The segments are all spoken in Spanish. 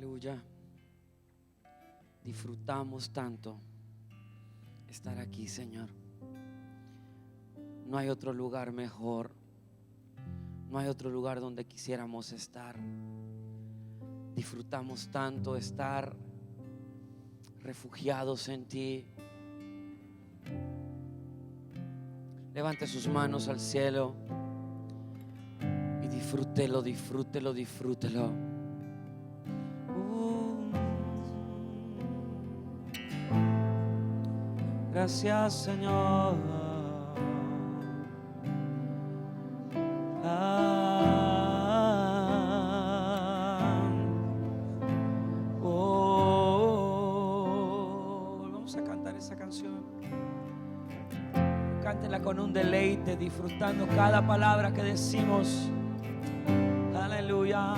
Aleluya. Disfrutamos tanto estar aquí, Señor. No hay otro lugar mejor. No hay otro lugar donde quisiéramos estar. Disfrutamos tanto estar refugiados en ti. Levante sus manos al cielo y disfrútelo, disfrútelo, disfrútelo. Gracias, Señor. Vamos a cantar esa canción. Cántela con un deleite, disfrutando cada palabra que decimos. Aleluya.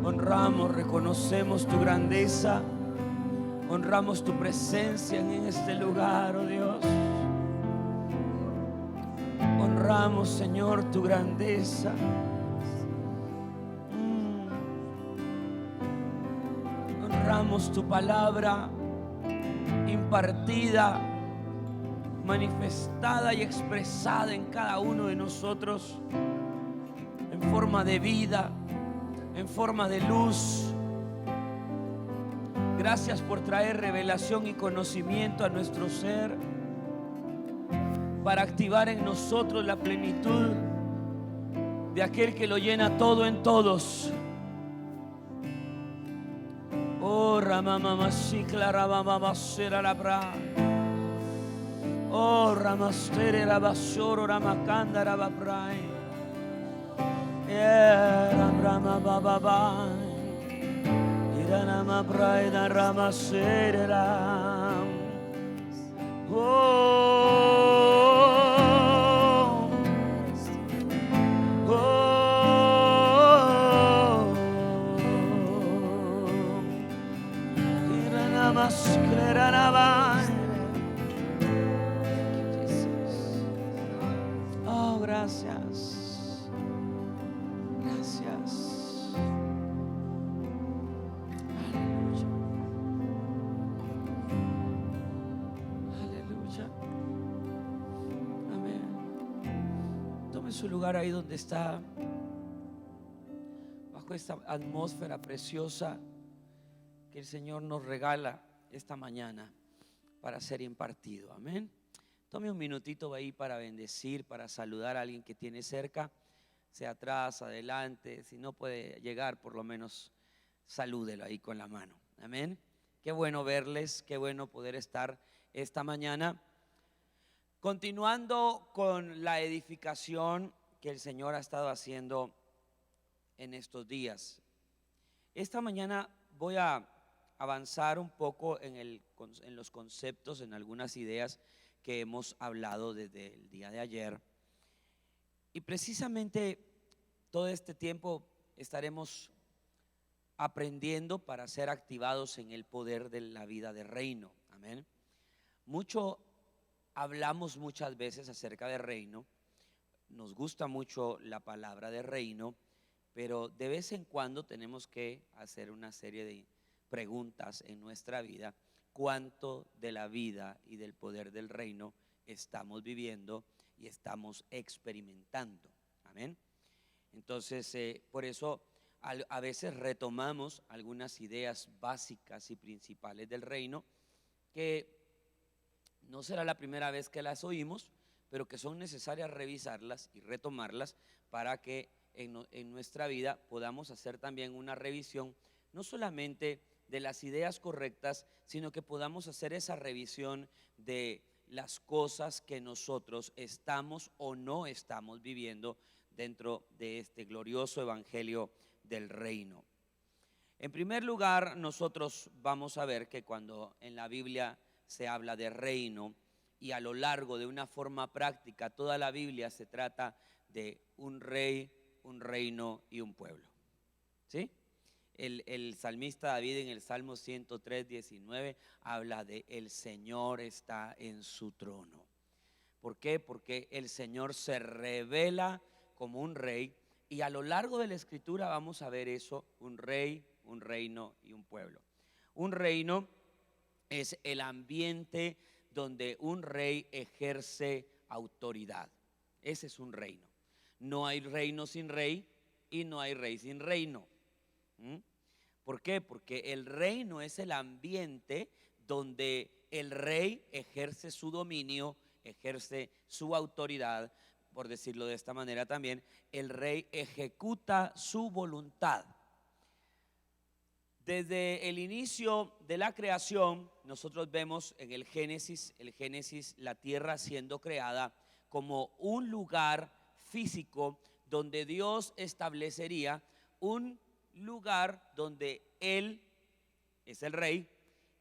Honramos, reconocemos tu grandeza, honramos tu presencia en este lugar, oh Dios. Honramos, Señor, tu grandeza. Honramos tu palabra impartida, manifestada y expresada en cada uno de nosotros, en forma de vida, en forma de luz. Gracias por traer revelación y conocimiento a nuestro ser, para activar en nosotros la plenitud de aquel que lo llena todo en todos. Oh, Ramamamasicla, Ramamamacera la bra. Oh, Ramastere la basoro, Ramacanda la babrai. Rama baba, Irana braida rama serera. Oh, oh, Irana masclera rama. Oh, gracias. Gracias. Aleluya. Aleluya. Amén. Tome su lugar ahí donde está, bajo esta atmósfera preciosa que el Señor nos regala esta mañana. para ser impartido. Amén. Tome un minutito ahí para bendecir, para saludar a alguien que tiene cerca, sea atrás, adelante. Si no puede llegar, por lo menos salúdelo ahí con la mano. Amén. Qué bueno verles, qué bueno poder estar esta mañana continuando con la edificación que el Señor ha estado haciendo en estos días. Esta mañana voy a avanzar un poco en los conceptos, en algunas ideas que hemos hablado desde el día de ayer. Y precisamente todo este tiempo estaremos aprendiendo para ser activados en el poder de la vida de reino. Amén. Hablamos muchas veces acerca de reino, nos gusta mucho la palabra de reino, pero de vez en cuando tenemos que hacer una serie de preguntas en nuestra vida. ¿Cuánto de la vida y del poder del reino estamos viviendo y estamos experimentando? Amén. Entonces, por eso a veces retomamos algunas ideas básicas y principales del reino que no será la primera vez que las oímos, pero que son necesarias revisarlas y retomarlas para que en nuestra vida podamos hacer también una revisión, no solamente de las ideas correctas, sino que podamos hacer esa revisión de las cosas que nosotros estamos o no estamos viviendo dentro de este glorioso evangelio del reino. En primer lugar, nosotros vamos a ver que cuando en la Biblia se habla de reino, y a lo largo de una forma práctica toda la Biblia se trata de un rey, un reino y un pueblo. ¿Sí? El salmista David en el Salmo 103:19 habla de el Señor está en su trono. ¿Por qué? Porque el Señor se revela como un rey, y a lo largo de la escritura vamos a ver eso: un rey, un reino y un pueblo. Un reino es el ambiente donde un rey ejerce autoridad. Ese es un reino. No hay reino sin rey y no hay rey sin reino. ¿Por qué? Porque el reino es el ambiente donde el rey ejerce su dominio, ejerce su autoridad. Por decirlo de esta manera también, el rey ejecuta su voluntad. Desde el inicio de la creación, nosotros vemos en el Génesis, la tierra siendo creada como un lugar físico donde Dios establecería un lugar donde Él es el rey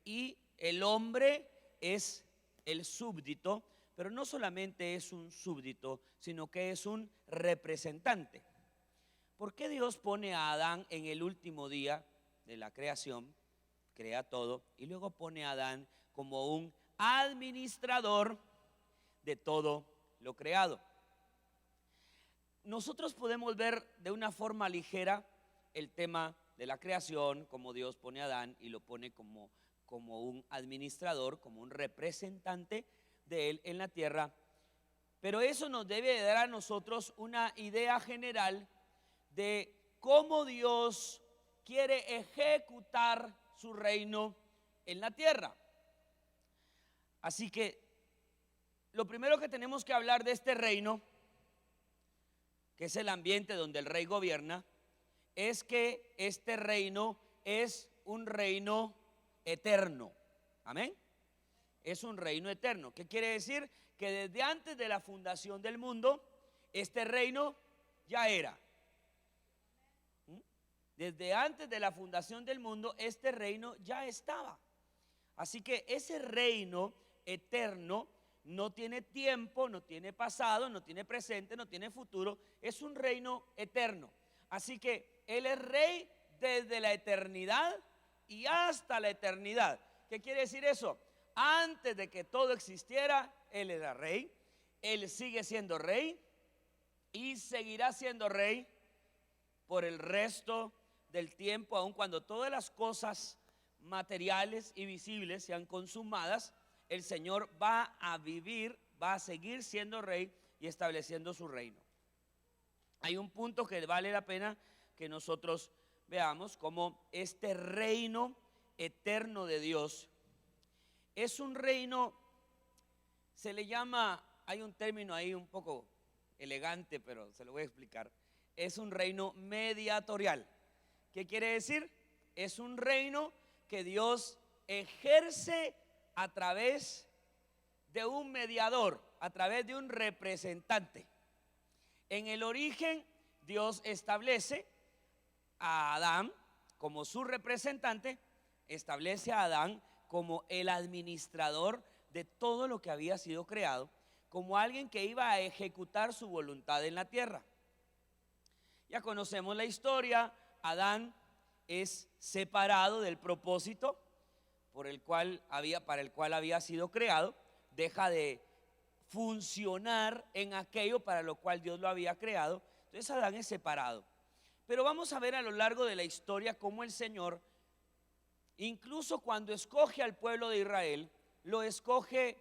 y el hombre es el súbdito, pero no solamente es un súbdito, sino que es un representante. ¿Por qué Dios pone a Adán en el último día de la creación? Crea todo y luego pone a Adán como un administrador de todo lo creado. Nosotros podemos ver de una forma ligera el tema de la creación, como Dios pone a Adán y lo pone como un administrador, como un representante de Él en la tierra. Pero eso nos debe dar a nosotros una idea general de cómo Dios quiere ejecutar su reino en la tierra. Así que lo primero que tenemos que hablar de este reino, que es el ambiente donde el rey gobierna, es que este reino es un reino eterno. Amén. Es un reino eterno. ¿Qué quiere decir? Que desde antes de la fundación del mundo, este reino ya era. Desde antes de la fundación del mundo, este reino ya estaba. Así que ese reino eterno no tiene tiempo, no tiene pasado, no tiene presente, no tiene futuro. Es un reino eterno. Así que Él es rey desde la eternidad y hasta la eternidad. ¿Qué quiere decir eso? Antes de que todo existiera, Él era rey. Él sigue siendo rey y seguirá siendo rey por el resto del tiempo, aun cuando todas las cosas materiales y visibles sean consumadas. El Señor va a vivir, va a seguir siendo rey y estableciendo su reino. Hay un punto que vale la pena que nosotros veamos: como este reino eterno de Dios es un reino, se le llama, hay un término ahí un poco elegante, pero se lo voy a explicar. Es un reino mediatorial. ¿Qué quiere decir? Es un reino que Dios ejerce a través de un mediador, a través de un representante. En el origen, Dios establece a Adán como su representante, establece a Adán como el administrador de todo lo que había sido creado, como alguien que iba a ejecutar su voluntad en la tierra. Ya conocemos la historia. Adán es separado del propósito para el cual había sido creado, deja de funcionar en aquello para lo cual Dios lo había creado. Entonces Adán es separado. Pero vamos a ver a lo largo de la historia cómo el Señor, incluso cuando escoge al pueblo de Israel, lo escoge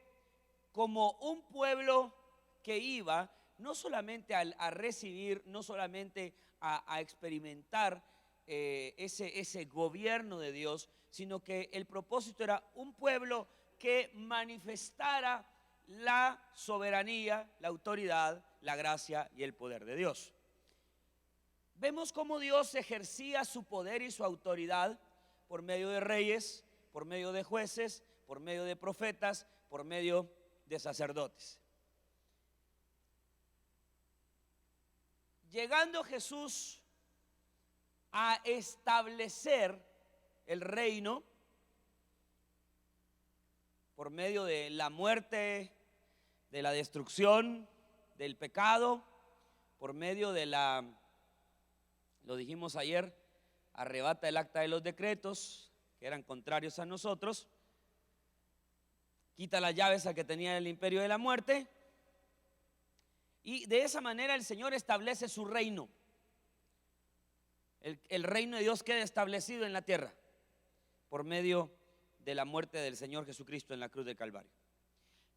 como un pueblo que iba no solamente a recibir, no solamente a experimentar ese gobierno de Dios, sino que el propósito era un pueblo que manifestara la soberanía, la autoridad, la gracia y el poder de Dios. Vemos cómo Dios ejercía su poder y su autoridad por medio de reyes, por medio de jueces, por medio de profetas, por medio de sacerdotes. Llegando Jesús a establecer el reino por medio de la muerte, de la destrucción, del pecado, por medio de lo dijimos ayer, arrebata el acta de los decretos que eran contrarios a nosotros, quita las llaves al que tenía el imperio de la muerte, y de esa manera el Señor establece su reino. El reino de Dios queda establecido en la tierra por medio de la muerte del Señor Jesucristo en la cruz del Calvario.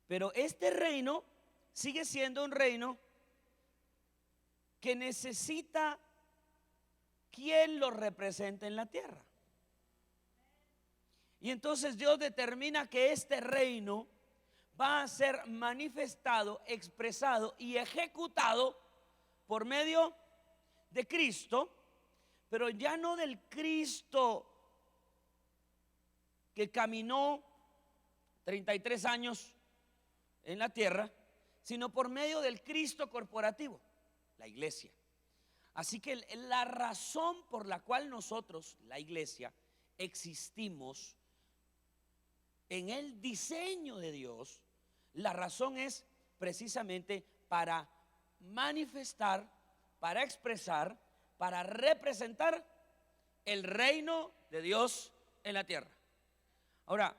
Pero este reino sigue siendo un reino que necesita quien lo represente en la tierra. Y entonces Dios determina que este reino va a ser manifestado, expresado y ejecutado por medio de Cristo, pero ya no del Cristo que caminó 33 años en la tierra, sino por medio del Cristo corporativo, la iglesia. Así que la razón por la cual nosotros, la iglesia, existimos en el diseño de Dios, la razón es precisamente para manifestar, para expresar, para representar el reino de Dios en la tierra. Ahora,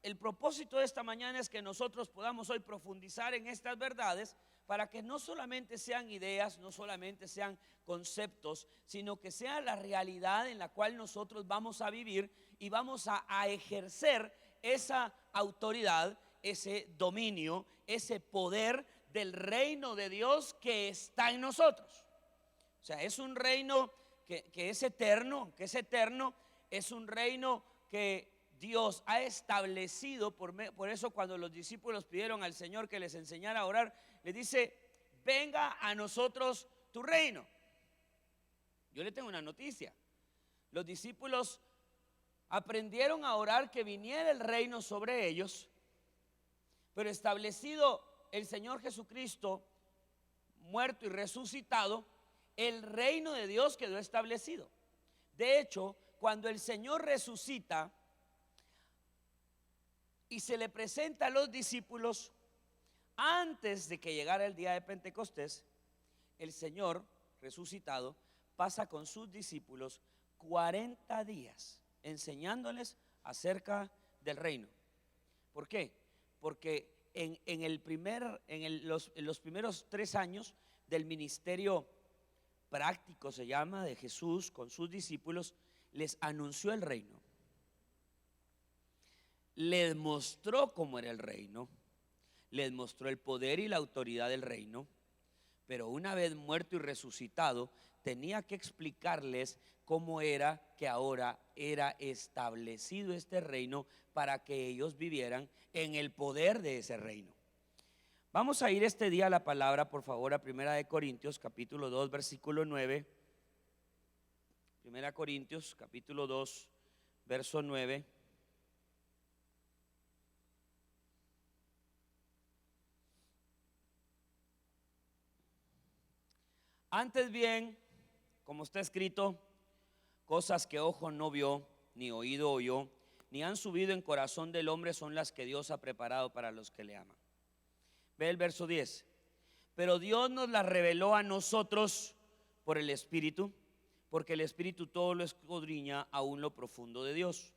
el propósito de esta mañana es que nosotros podamos hoy profundizar en estas verdades para que no solamente sean ideas, no solamente sean conceptos, sino que sea la realidad en la cual nosotros vamos a vivir y vamos a ejercer esa autoridad, ese dominio, ese poder del reino de Dios que está en nosotros. O sea, es un reino que es eterno, es un reino que Dios ha establecido. Por eso cuando los discípulos pidieron al Señor que les enseñara a orar, le dice: venga a nosotros tu reino. Yo le tengo una noticia: los discípulos aprendieron a orar que viniera el reino sobre ellos, pero establecido el Señor Jesucristo, muerto y resucitado, el reino de Dios quedó establecido. De hecho, cuando el Señor resucita y se le presenta a los discípulos, antes de que llegara el día de Pentecostés, el Señor resucitado pasa con sus discípulos 40 días enseñándoles acerca del reino. ¿Por qué? Porque en los primeros 3 años del ministerio práctico, se llama, de Jesús con sus discípulos, les anunció el reino, les mostró cómo era el reino, les mostró el poder y la autoridad del reino. Pero una vez muerto y resucitado, tenía que explicarles cómo era que ahora era establecido este reino para que ellos vivieran en el poder de ese reino. Vamos a ir este día a la palabra, por favor, a 1 Corintios capítulo 2, versículo 9. 1 Corintios capítulo 2, verso 9. Antes bien, como está escrito, cosas que ojo no vio, ni oído oyó, ni han subido en corazón del hombre son las que Dios ha preparado para los que le aman. Ve el verso 10. Pero Dios nos las reveló a nosotros por el Espíritu, porque el Espíritu todo lo escudriña aún lo profundo de Dios.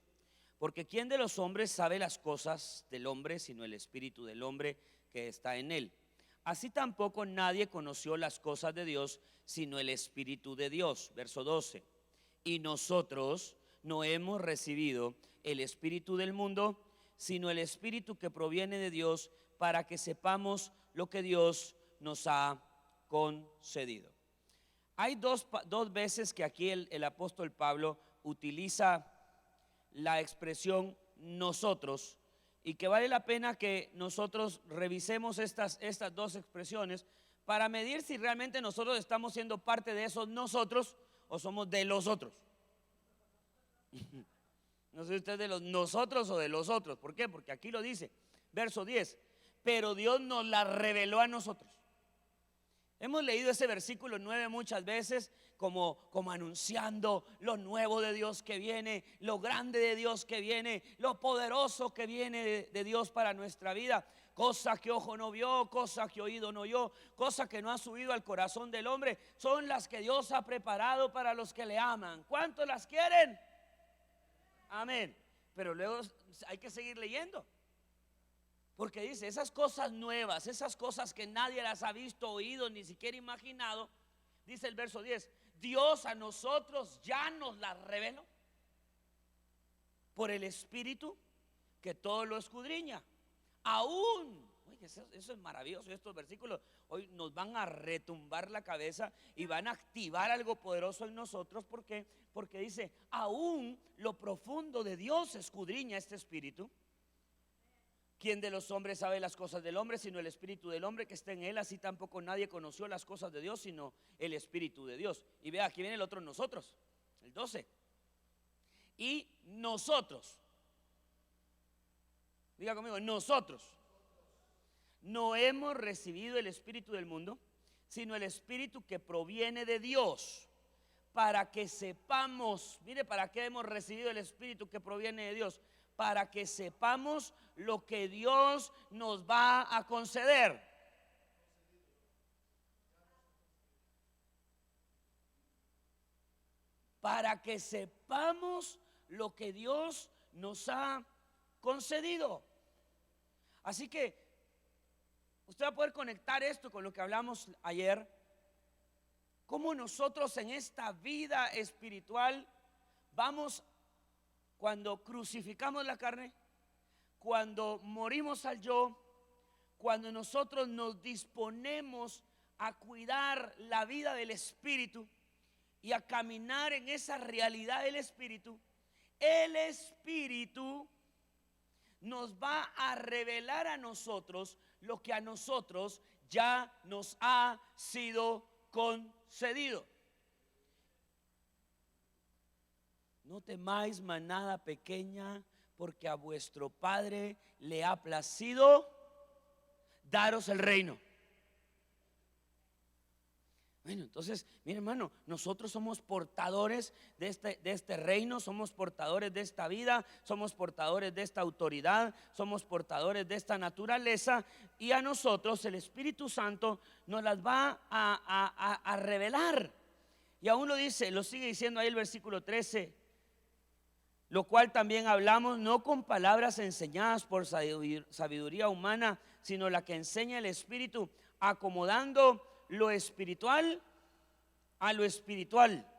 Porque ¿quién de los hombres sabe las cosas del hombre sino el Espíritu del hombre que está en él? Así tampoco nadie conoció las cosas de Dios sino el Espíritu de Dios. Verso 12. Y nosotros no hemos recibido el espíritu del mundo, sino el Espíritu que proviene de Dios, para que sepamos lo que Dios nos ha concedido. Hay dos veces que aquí el apóstol Pablo utiliza la expresión nosotros, y que vale la pena que nosotros revisemos estas dos expresiones para medir si realmente nosotros estamos siendo parte de esos nosotros o somos de los otros. No sé si usted es de los nosotros o de los otros. ¿Por qué? Porque aquí lo dice, verso 10. Pero Dios nos la reveló a nosotros. Hemos leído ese versículo 9 muchas veces como anunciando lo nuevo de Dios que viene, lo grande de Dios que viene, lo poderoso que viene de Dios para nuestra vida. Cosa que ojo no vio, cosa que oído no oyó, cosa que no ha subido al corazón del hombre, son las que Dios ha preparado para los que le aman. ¿Cuántos las quieren? Amén. Pero luego hay que seguir leyendo, porque dice, esas cosas nuevas, esas cosas que nadie las ha visto, oído, ni siquiera imaginado, dice el verso 10, Dios a nosotros ya nos las reveló por el Espíritu que todo lo escudriña. Aún, oye, eso es maravilloso. Estos versículos hoy nos van a retumbar la cabeza y van a activar algo poderoso en nosotros. ¿Por qué? Porque dice, aún lo profundo de Dios escudriña este Espíritu. ¿Quién de los hombres sabe las cosas del hombre sino el Espíritu del hombre que está en él? Así tampoco nadie conoció las cosas de Dios sino el Espíritu de Dios. Y vea, aquí viene el otro nosotros, el 12. Y nosotros, diga conmigo, nosotros no hemos recibido el Espíritu del mundo, sino el Espíritu que proviene de Dios, para que sepamos. Mire, ¿para qué hemos recibido el Espíritu que proviene de Dios? Para que sepamos lo que Dios nos va a conceder. Para que sepamos lo que Dios nos ha concedido. Así que usted va a poder conectar esto con lo que hablamos ayer. Cómo nosotros en esta vida espiritual vamos, cuando crucificamos la carne, cuando morimos al yo, cuando nosotros nos disponemos a cuidar la vida del Espíritu y a caminar en esa realidad del Espíritu, el Espíritu nos va a revelar a nosotros lo que a nosotros ya nos ha sido concedido. No temáis manada pequeña, porque a vuestro Padre le ha placido daros el reino. Bueno, entonces, mire hermano, nosotros somos portadores de este reino, somos portadores de esta vida, somos portadores de esta autoridad, somos portadores de esta naturaleza, y a nosotros el Espíritu Santo nos las va a revelar. Y aún lo dice, lo sigue diciendo ahí el versículo 13. Lo cual también hablamos no con palabras enseñadas por sabiduría humana, sino la que enseña el Espíritu, acomodando lo espiritual a lo espiritual.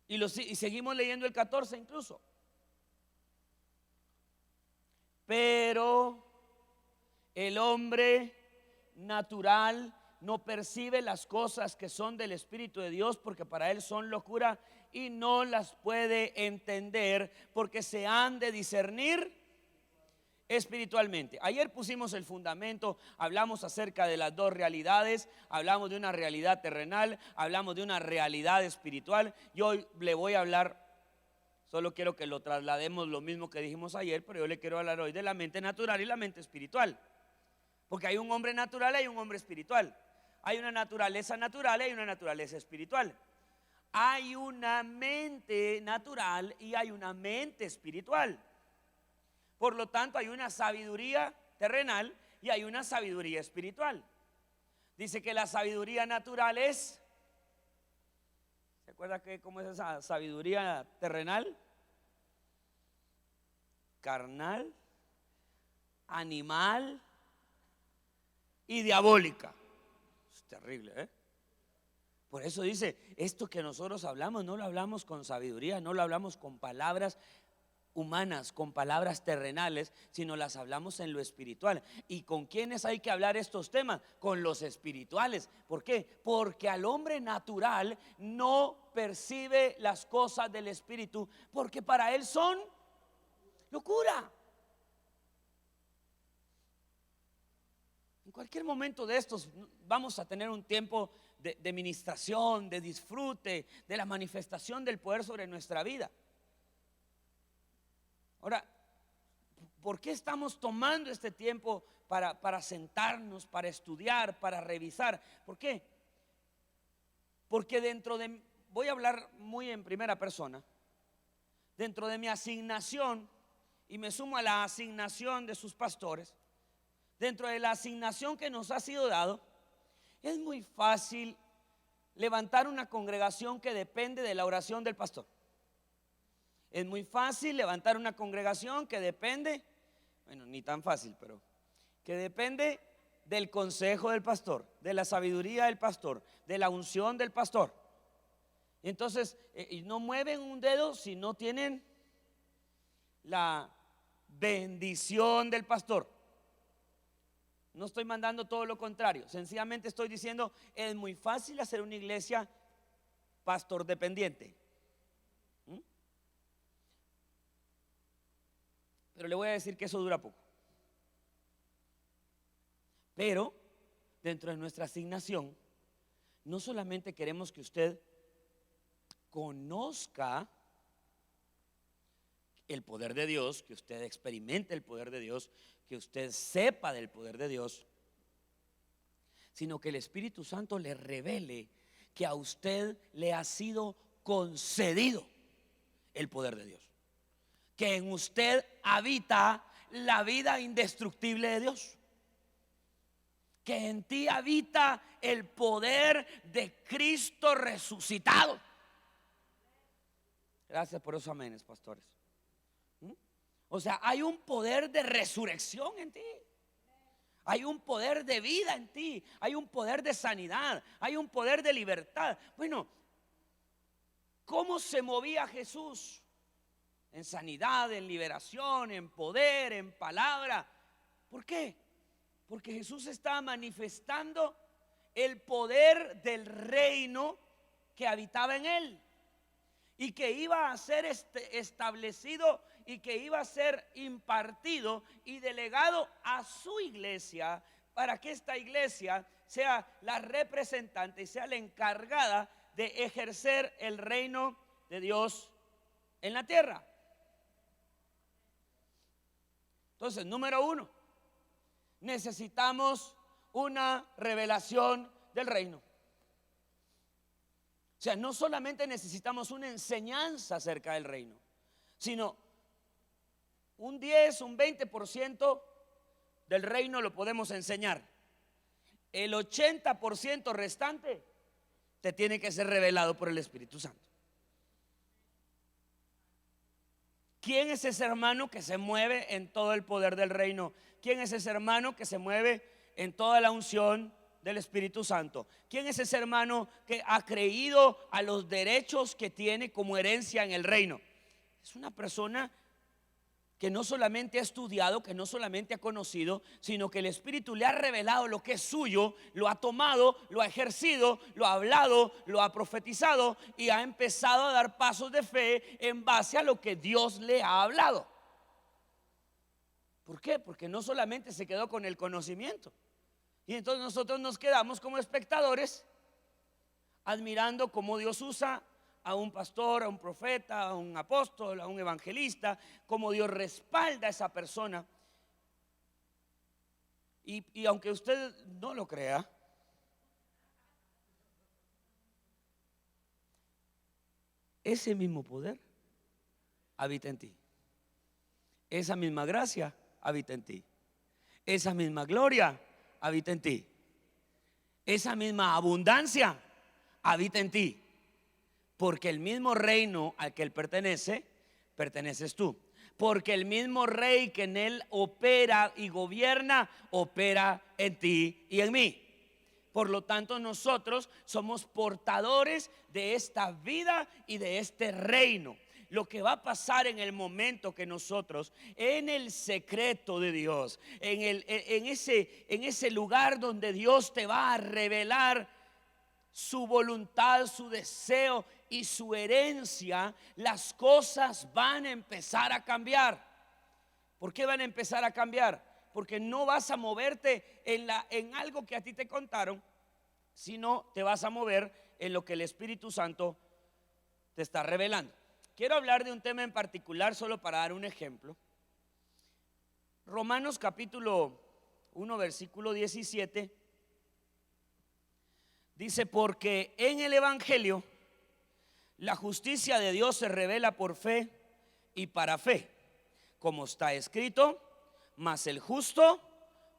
Y seguimos leyendo el 14 incluso. Pero el hombre natural no percibe las cosas que son del Espíritu de Dios, porque para él son locura, y no las puede entender, porque se han de discernir espiritualmente. Ayer pusimos el fundamento, hablamos acerca de las dos realidades, hablamos de una realidad terrenal, hablamos de una realidad espiritual. Yo hoy le voy a hablar, solo quiero que lo traslademos lo mismo que dijimos ayer, pero yo le quiero hablar hoy de la mente natural y la mente espiritual. Porque hay un hombre natural y hay un hombre espiritual. Hay una naturaleza natural y hay una naturaleza espiritual. Hay una mente natural y hay una mente espiritual. Por lo tanto, hay una sabiduría terrenal y hay una sabiduría espiritual. Dice que la sabiduría natural es, ¿se acuerda cómo es esa sabiduría terrenal? Carnal, animal y diabólica. Es terrible, ¿eh? Por eso dice, esto que nosotros hablamos no lo hablamos con sabiduría, no lo hablamos con palabras humanas, con palabras terrenales, sino las hablamos en lo espiritual. ¿Y con quiénes hay que hablar estos temas? Con los espirituales. ¿Por qué? Porque al hombre natural no percibe las cosas del espíritu, porque para él son locura. En cualquier momento de estos vamos a tener un tiempo de ministración, de disfrute, de la manifestación del poder sobre nuestra vida. Ahora, ¿por qué estamos tomando este tiempo para sentarnos, para estudiar, para revisar? ¿Por qué? Porque voy a hablar muy en primera persona, dentro de mi asignación, y me sumo a la asignación de sus pastores, dentro de la asignación que nos ha sido dado, es muy fácil levantar una congregación que depende de la oración del pastor. Es muy fácil levantar una congregación que depende, bueno, ni tan fácil, pero que depende del consejo del pastor, de la sabiduría del pastor, de la unción del pastor. Entonces, no mueven un dedo si no tienen la bendición del pastor. No estoy mandando todo lo contrario, sencillamente estoy diciendo, es muy fácil hacer una iglesia pastor dependiente. Pero le voy a decir que eso dura poco. Pero dentro de nuestra asignación, no solamente queremos que usted conozca el poder de Dios, que usted experimente el poder de Dios, que usted sepa del poder de Dios, sino que el Espíritu Santo le revele que a usted le ha sido concedido el poder de Dios, que en usted habita la vida indestructible de Dios, que en ti habita el poder de Cristo resucitado. Gracias por esos amenes, pastores. O sea, hay un poder de resurrección en ti. Hay un poder de vida en ti. Hay un poder de sanidad. Hay un poder de libertad. Bueno, ¿cómo se movía Jesús? En sanidad, en liberación, en poder, en palabra. ¿Por qué? Porque Jesús estaba manifestando el poder del reino que habitaba en él y que iba a ser establecido y que iba a ser impartido y delegado a su iglesia, para que esta iglesia sea la representante y sea la encargada de ejercer el reino de Dios en la tierra. Entonces, número uno, necesitamos una revelación del reino. O sea, no solamente necesitamos una enseñanza acerca del reino, sino un 10, un 20% del reino lo podemos enseñar. El 80% restante te tiene que ser revelado por el Espíritu Santo. ¿Quién es ese hermano que se mueve en todo el poder del reino? ¿Quién es ese hermano que se mueve en toda la unción del Espíritu Santo? ¿Quién es ese hermano que ha creído a los derechos que tiene como herencia en el reino? Es una persona que no solamente ha estudiado, que no solamente ha conocido, sino que el Espíritu le ha revelado lo que es suyo, lo ha tomado, lo ha ejercido, lo ha hablado, lo ha profetizado y ha empezado a dar pasos de fe en base a lo que Dios le ha hablado. ¿Por qué? Porque no solamente se quedó con el conocimiento. Y entonces nosotros nos quedamos como espectadores admirando cómo Dios usa a un pastor, a un profeta, a un apóstol, a un evangelista, cómo Dios respalda a esa persona. Y aunque usted no lo crea, ese mismo poder habita en ti. Esa misma gracia habita en ti. Esa misma gloria habita en ti. Esa misma abundancia habita en ti. Porque el mismo reino al que él pertenece, perteneces tú. Porque el mismo rey que en él opera y gobierna, opera en ti y en mí. Por lo tanto, nosotros somos portadores de esta vida y de este reino. Lo que va a pasar en el momento que nosotros, en el secreto de Dios, en ese lugar donde Dios te va a revelar su voluntad, su deseo y su herencia, las cosas van a empezar a cambiar. ¿Por qué van a empezar a cambiar? Porque no vas a moverte en algo que a ti te contaron, sino te vas a mover en lo que el Espíritu Santo te está revelando. Quiero hablar de un tema en particular solo para dar un ejemplo. Romanos capítulo 1 versículo 17 dice: porque en el Evangelio la justicia de Dios se revela por fe y para fe, como está escrito, mas el justo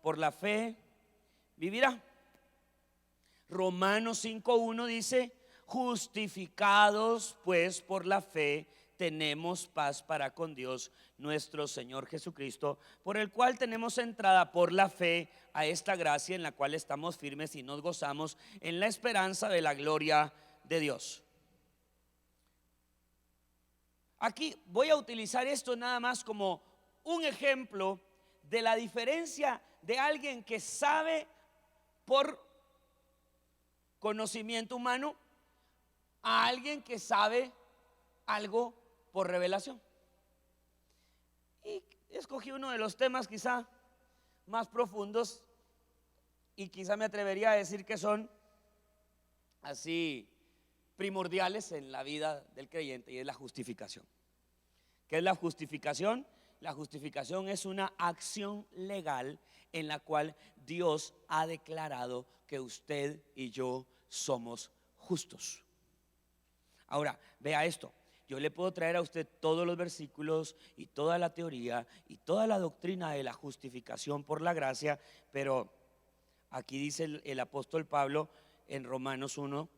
por la fe vivirá. Romanos 5:1 dice: justificados pues por la fe tenemos paz para con Dios nuestro Señor Jesucristo, por el cual tenemos entrada por la fe a esta gracia en la cual estamos firmes y nos gozamos en la esperanza de la gloria de Dios. Aquí voy a utilizar esto nada más como un ejemplo de la diferencia de alguien que sabe por conocimiento humano a alguien que sabe algo por revelación. Y escogí uno de los temas quizá más profundos y quizá me atrevería a decir que son así primordiales en la vida del creyente, y es la justificación. ¿Qué es la justificación? La justificación es una acción legal en la cual Dios ha declarado que usted y yo somos justos. Ahora, vea esto. Yo le puedo traer a usted todos los versículos y toda la teoría y toda la doctrina de la justificación por la gracia, pero aquí dice el apóstol Pablo en Romanos 1,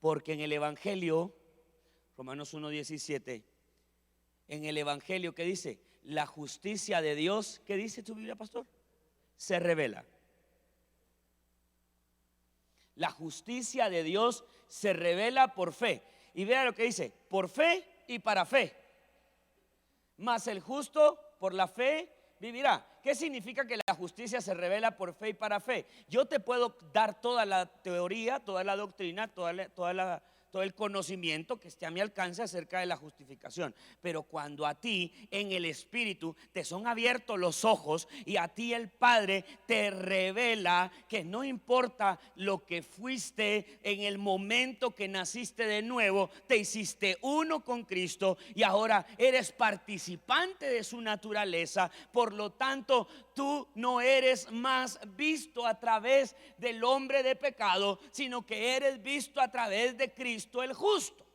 porque en el Evangelio, Romanos 1:17, en el Evangelio, ¿qué dice? La justicia de Dios, ¿qué dice tu Biblia, pastor? Se revela. La justicia de Dios se revela por fe. Y vea lo que dice: por fe y para fe. Mas el justo por la fe vivirá. ¿Qué significa que la justicia se revela por fe y para fe? Yo te puedo dar toda la teoría, toda la doctrina, todo el conocimiento que esté a mi alcance acerca de la justificación, pero cuando a ti en el Espíritu te son abiertos los ojos y a ti el Padre te revela que no importa lo que fuiste en el momento que naciste de nuevo, te hiciste uno con Cristo y ahora eres participante de su naturaleza. Por lo tanto, tú no eres más visto a través del hombre de pecado, sino que eres visto a través de Cristo el justo.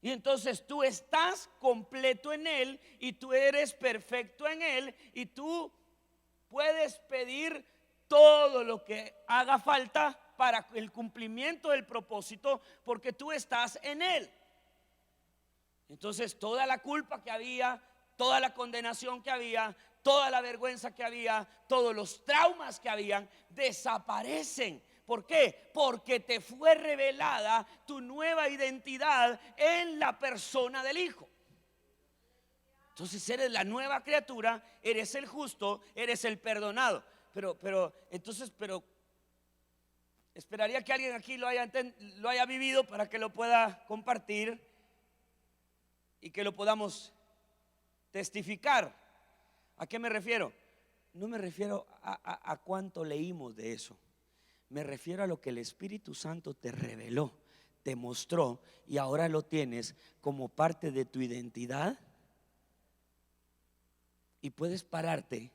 Y entonces tú estás completo en Él y tú eres perfecto en Él y tú puedes pedir todo lo que haga falta para el cumplimiento del propósito, porque tú estás en Él. Entonces toda la culpa que había, toda la condenación que había, toda la vergüenza que había, todos los traumas que habían, desaparecen. ¿Por qué? Porque te fue revelada tu nueva identidad en la persona del Hijo. entonces eres la nueva criatura, eres el justo, eres el perdonado. Pero esperaría que alguien aquí lo haya vivido para que lo pueda compartir y que lo podamos testificar. ¿A qué me refiero? No me refiero a cuánto leímos de eso. Me refiero a lo que el Espíritu Santo te reveló, te mostró, y ahora lo tienes como parte de tu identidad. Y puedes pararte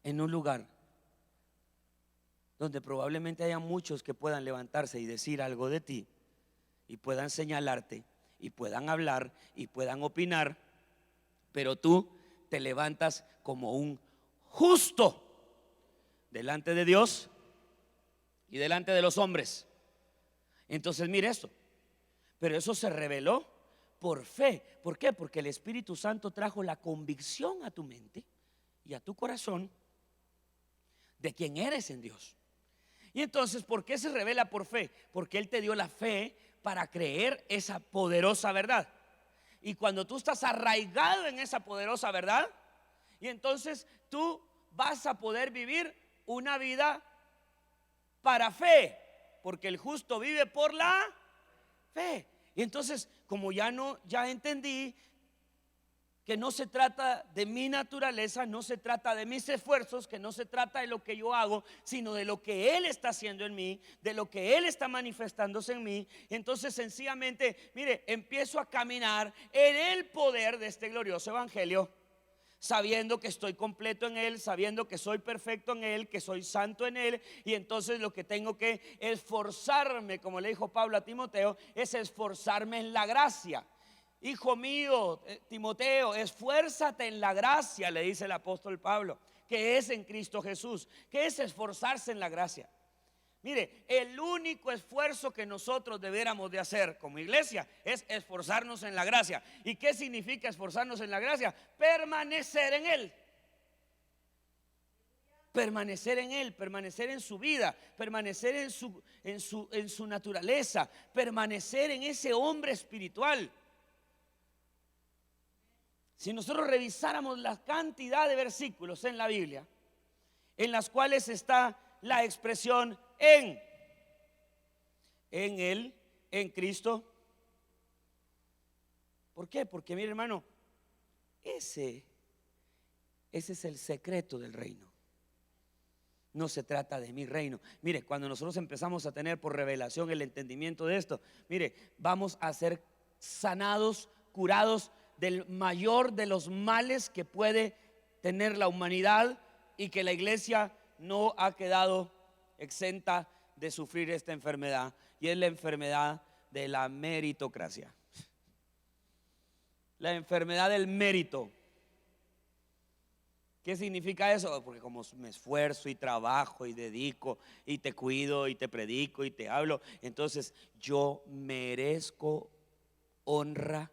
en un lugar donde probablemente haya muchos que puedan levantarse y decir algo de ti, y puedan señalarte, y puedan hablar, y puedan opinar, pero tú te levantas como un justo delante de Dios y delante de los hombres. Entonces mire esto, pero eso se reveló por fe. ¿Por qué? Porque el Espíritu Santo trajo la convicción a tu mente y a tu corazón de quién eres en Dios. Y entonces, ¿por qué se revela por fe? Porque Él te dio la fe para creer esa poderosa verdad. Y cuando tú estás arraigado en esa poderosa verdad, y entonces tú vas a poder vivir una vida para fe, porque el justo vive por la fe. Y entonces, como ya entendí que no se trata de mi naturaleza, no se trata de mis esfuerzos, que no se trata de lo que yo hago, sino de lo que Él está haciendo en mí, de lo que Él está manifestándose en mí. Entonces sencillamente, mire, empiezo a caminar en el poder de este glorioso evangelio, sabiendo que estoy completo en Él, sabiendo que soy perfecto en Él, que soy santo en Él. Y entonces lo que tengo que esforzarme, como le dijo Pablo a Timoteo, es esforzarme en la gracia. Hijo mío, Timoteo, esfuérzate en la gracia, le dice el apóstol Pablo, que es en Cristo Jesús. ¿Qué es esforzarse en la gracia? Mire, el único esfuerzo que nosotros debiéramos de hacer como iglesia es esforzarnos en la gracia. ¿Y qué significa esforzarnos en la gracia? Permanecer en Él. Permanecer en Él, permanecer en su vida, permanecer en su naturaleza, permanecer en ese hombre espiritual. Si nosotros revisáramos la cantidad de versículos en la Biblia en las cuales está la expresión en Él, en Cristo. ¿Por qué? Porque mire, hermano, ese es el secreto del reino. No se trata de mi reino. Mire, cuando nosotros empezamos a tener por revelación el entendimiento de esto, mire, vamos a ser sanados, curados del mayor de los males que puede tener la humanidad, y que la iglesia no ha quedado exenta de sufrir esta enfermedad, y es la enfermedad de la meritocracia, la enfermedad del mérito. ¿Qué significa eso? Porque como me esfuerzo y trabajo y dedico y te cuido y te predico y te hablo, entonces yo merezco honra,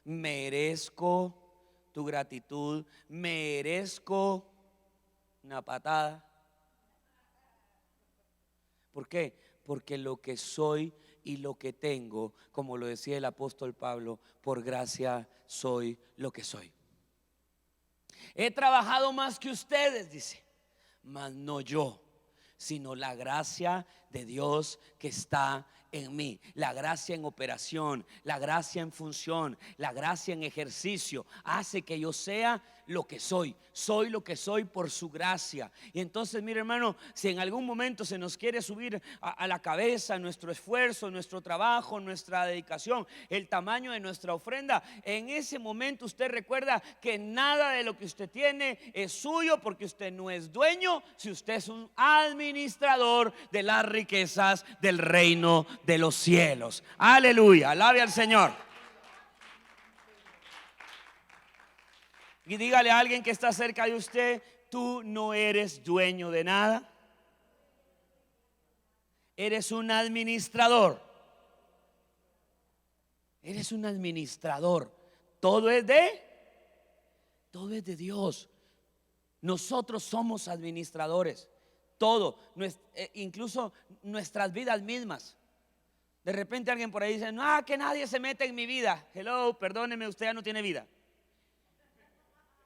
merezco tu gratitud, merezco una patada. ¿Por qué? Porque lo que soy y lo que tengo, como lo decía el apóstol Pablo, por gracia soy lo que soy. He trabajado más que ustedes, dice, mas no yo, sino la gracia de Dios que está en mí. La gracia en operación, la gracia en función, la gracia en ejercicio hace que yo sea lo que soy. Soy lo que soy por su gracia. Y entonces, mire, hermano, si en algún momento se nos quiere subir a la cabeza nuestro esfuerzo, nuestro trabajo, nuestra dedicación, el tamaño de nuestra ofrenda, en ese momento usted recuerda que nada de lo que usted tiene es suyo, porque usted no es dueño, si usted es un administrador de las riquezas del reino de los cielos. Aleluya, alabe al Señor. Y dígale a alguien que está cerca de usted: tú no eres dueño de nada, eres un administrador. Eres un administrador. Todo es de Dios. Nosotros somos administradores. Todo, incluso nuestras vidas mismas. De repente alguien por ahí dice: no, que nadie se mete en mi vida. Hello, perdóneme, usted ya no tiene vida.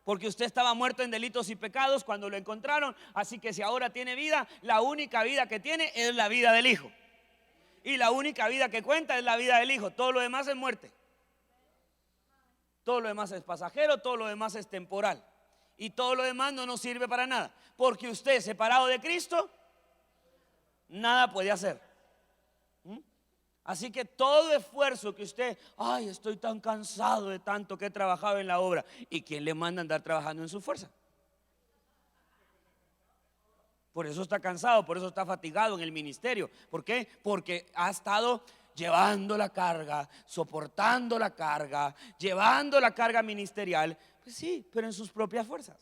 porque usted estaba muerto en delitos y pecados cuando lo encontraron. Así que si ahora tiene vida, la única vida que tiene es la vida del Hijo. Y la única vida que cuenta es la vida del Hijo. Todo lo demás es muerte. Todo lo demás es pasajero, todo lo demás es temporal. Y todo lo demás no nos sirve para nada. Porque usted, separado de Cristo, nada puede hacer. Así que todo esfuerzo que usted, ay, estoy tan cansado de tanto que he trabajado en la obra. ¿Y quién le manda a andar trabajando en su fuerza? Por eso está cansado, por eso está fatigado en el ministerio. ¿Por qué? Porque ha estado llevando la carga, soportando la carga, llevando la carga ministerial. Pues sí, pero en sus propias fuerzas.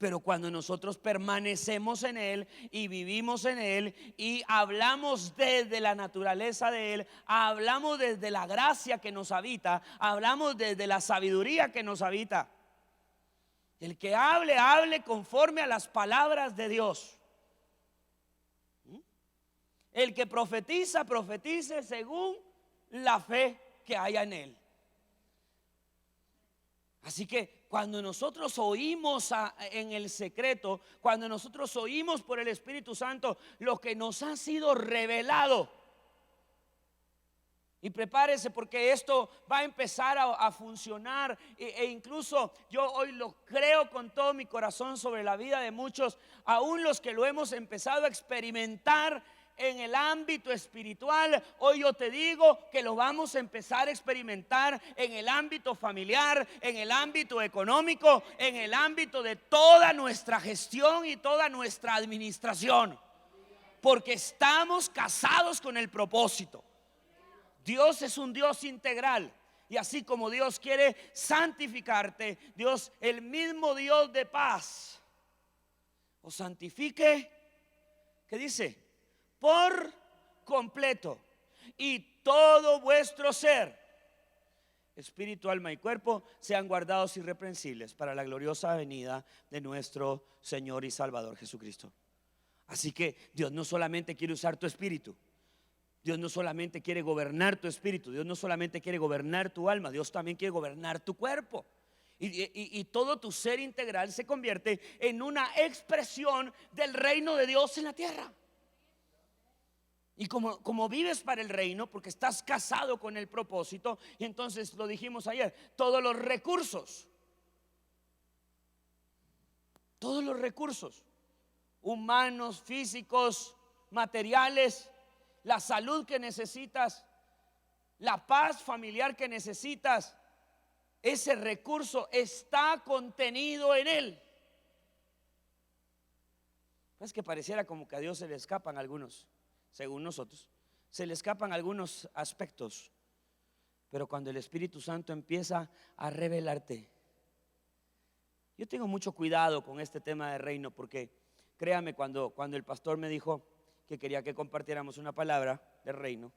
Pero cuando nosotros permanecemos en Él y vivimos en Él y hablamos desde la naturaleza de Él, hablamos desde la gracia que nos habita, hablamos desde la sabiduría que nos habita. El que hable, hable conforme a las palabras de Dios. El que profetiza, profetice según la fe que haya en Él. Así que cuando nosotros oímos en el secreto, cuando nosotros oímos por el Espíritu Santo lo que nos ha sido revelado, y prepárese porque esto va a empezar a funcionar e incluso yo hoy lo creo con todo mi corazón sobre la vida de muchos, aún los que lo hemos empezado a experimentar en el ámbito espiritual. Hoy yo te digo que lo vamos a empezar a experimentar en el ámbito familiar, en el ámbito económico, en el ámbito de toda nuestra gestión y toda nuestra administración, porque estamos casados con el propósito. Dios es un Dios integral. Y así como Dios quiere santificarte, Dios, el mismo Dios de paz, os santifique, ¿qué dice? Por completo, y todo vuestro ser, espíritu, alma y cuerpo, sean guardados irreprensibles para la gloriosa venida de nuestro Señor y Salvador Jesucristo. Así que Dios no solamente quiere usar tu espíritu, Dios no solamente quiere gobernar tu espíritu, Dios no solamente quiere gobernar tu alma, Dios también quiere gobernar tu cuerpo. Y todo tu ser integral se convierte en una expresión del reino de Dios en la tierra. Y como vives para el reino, porque estás casado con el propósito, y entonces lo dijimos ayer, todos los recursos humanos, físicos, materiales, la salud que necesitas, la paz familiar que necesitas, ese recurso está contenido en Él. Es que pareciera como que a Dios se le escapan algunos, según nosotros, se le escapan algunos aspectos. Pero cuando el Espíritu Santo empieza a revelarte, yo tengo mucho cuidado con este tema de reino, porque créame, cuando el pastor me dijo que quería que compartiéramos una palabra de reino,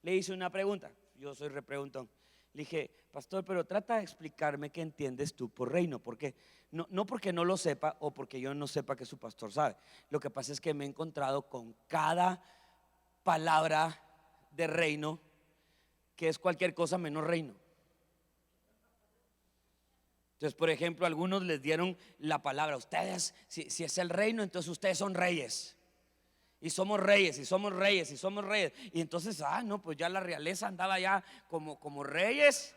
le hice una pregunta. Yo soy repreguntón. Le dije, pastor, pero trata de explicarme qué entiendes tú por reino. Porque no porque no lo sepa o porque yo no sepa que su pastor sabe. Lo que pasa es que me he encontrado con cada palabra de reino que es cualquier cosa menos reino. Entonces, por ejemplo, algunos les dieron la palabra, ustedes, si es el reino, entonces ustedes son reyes. Y somos reyes, y somos reyes, y somos reyes. Y entonces, no, pues ya la realeza andaba ya como reyes.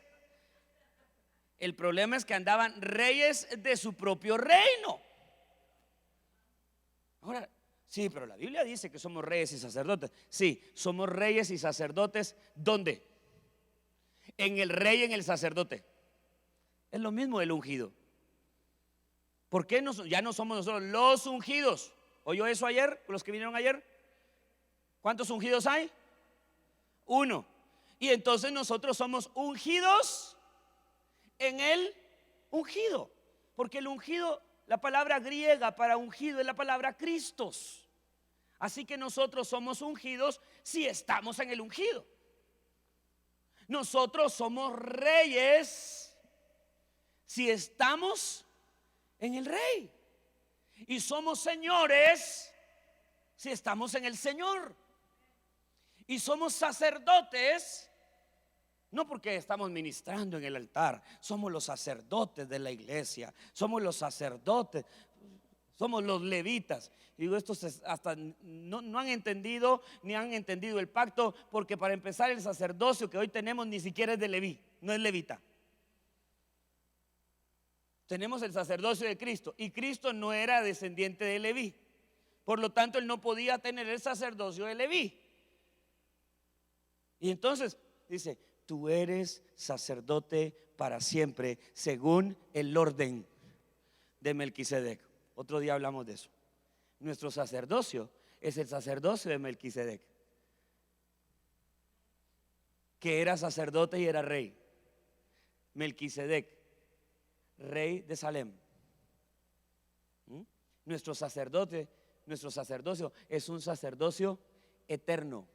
El problema es que andaban reyes de su propio reino. Ahora, sí, pero la Biblia dice que somos reyes y sacerdotes. Sí, somos reyes y sacerdotes. ¿Dónde? En el rey y en el sacerdote. Es lo mismo el ungido. ¿Por qué ya no somos nosotros los ungidos? ¿Oyó eso ayer? Los que vinieron ayer. ¿Cuántos ungidos hay? Uno. Y entonces nosotros somos ungidos en el ungido. Porque el ungido, la palabra griega para ungido es la palabra Christos. Así que nosotros somos ungidos si estamos en el ungido. Nosotros somos reyes si estamos en el rey. Y somos señores si estamos en el Señor. Y somos sacerdotes No porque estamos ministrando en el altar, somos los sacerdotes de la iglesia, somos los sacerdotes, somos los levitas. Y digo, estos hasta no han entendido ni han entendido el pacto, porque para empezar el sacerdocio que hoy tenemos ni siquiera es de Leví, no es levita. Tenemos el sacerdocio de Cristo y Cristo no era descendiente de Leví. Por lo tanto, él no podía tener el sacerdocio de Leví. Y entonces dice, tú eres sacerdote para siempre, según el orden de Melquisedec. Otro día hablamos de eso. Nuestro sacerdocio es el sacerdocio de Melquisedec, que era sacerdote y era rey. Melquisedec, rey de Salem. Nuestro sacerdocio es un sacerdocio eterno,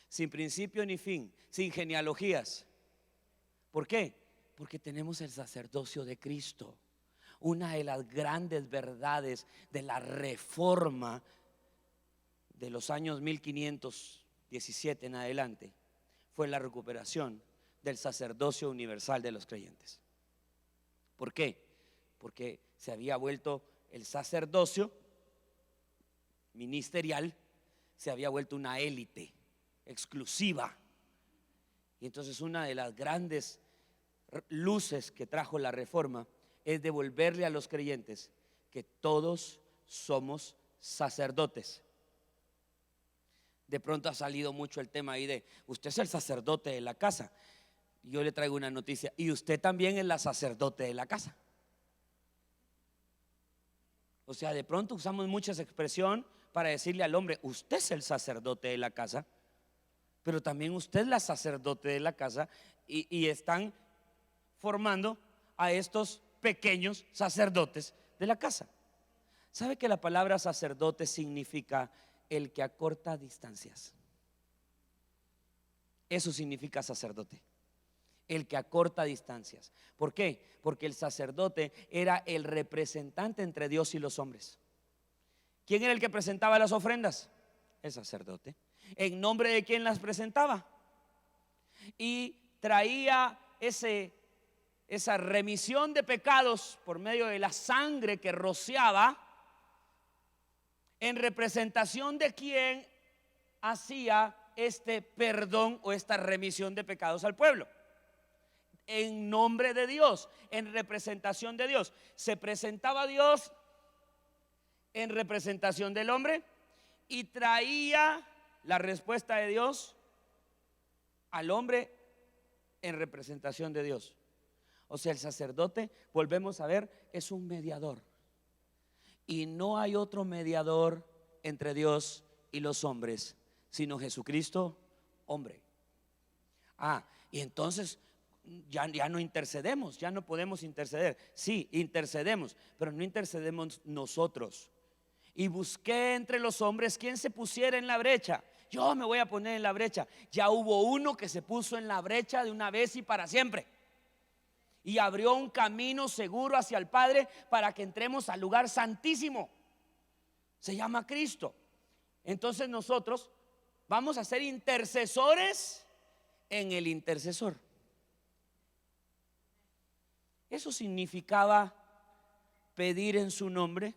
sin principio ni fin, sin genealogías. ¿Por qué? Porque tenemos el sacerdocio de Cristo. Una de las grandes verdades de la reforma de los años 1517 en adelante fue la recuperación del sacerdocio universal de los creyentes. ¿Por qué? Porque se había vuelto el sacerdocio ministerial, se había vuelto una élite exclusiva. Y entonces una de las grandes luces que trajo la reforma es devolverle a los creyentes que todos somos sacerdotes. De pronto ha salido mucho el tema ahí de usted es el sacerdote de la casa. Yo le traigo una noticia, y usted también es la sacerdote de la casa. O sea, de pronto usamos muchas expresiones para decirle al hombre, usted es el sacerdote de la casa, pero también usted es la sacerdote de la casa, y están formando a estos pequeños sacerdotes de la casa. ¿Sabe que la palabra sacerdote significa el que acorta distancias? Eso significa sacerdote, el que acorta distancias. ¿Por qué? Porque el sacerdote era el representante entre Dios y los hombres. ¿Quién era el que presentaba las ofrendas? El sacerdote. ¿En nombre de quién las presentaba? Y traía esa remisión de pecados por medio de la sangre que rociaba, en representación de quien hacía este perdón o esta remisión de pecados al pueblo. En nombre de Dios, en representación de Dios. Se presentaba Dios en representación del hombre y traía la respuesta de Dios al hombre en representación de Dios. O sea, el sacerdote, volvemos a ver, es un mediador. Y no hay otro mediador entre Dios y los hombres, sino Jesucristo, hombre. Y entonces ya no intercedemos, ya no podemos interceder. Sí, intercedemos, pero no intercedemos nosotros. Y busqué entre los hombres quien se pusiera en la brecha. Yo me voy a poner en la brecha. Ya hubo uno que se puso en la brecha de una vez y para siempre, y abrió un camino seguro hacia el Padre para que entremos al lugar santísimo. Se llama Cristo. Entonces nosotros vamos a ser intercesores en el intercesor. Eso significaba pedir en su nombre,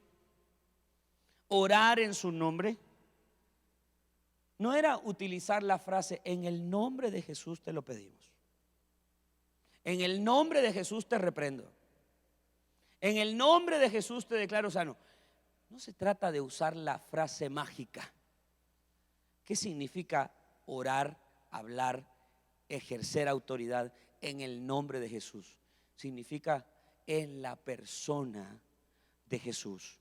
orar en su nombre. No era utilizar la frase en el nombre de Jesús te lo pedimos, en el nombre de Jesús te reprendo, en el nombre de Jesús te declaro sano. No se trata de usar la frase mágica. ¿Qué significa orar, hablar, ejercer autoridad en el nombre de Jesús? Significa en la persona de Jesús,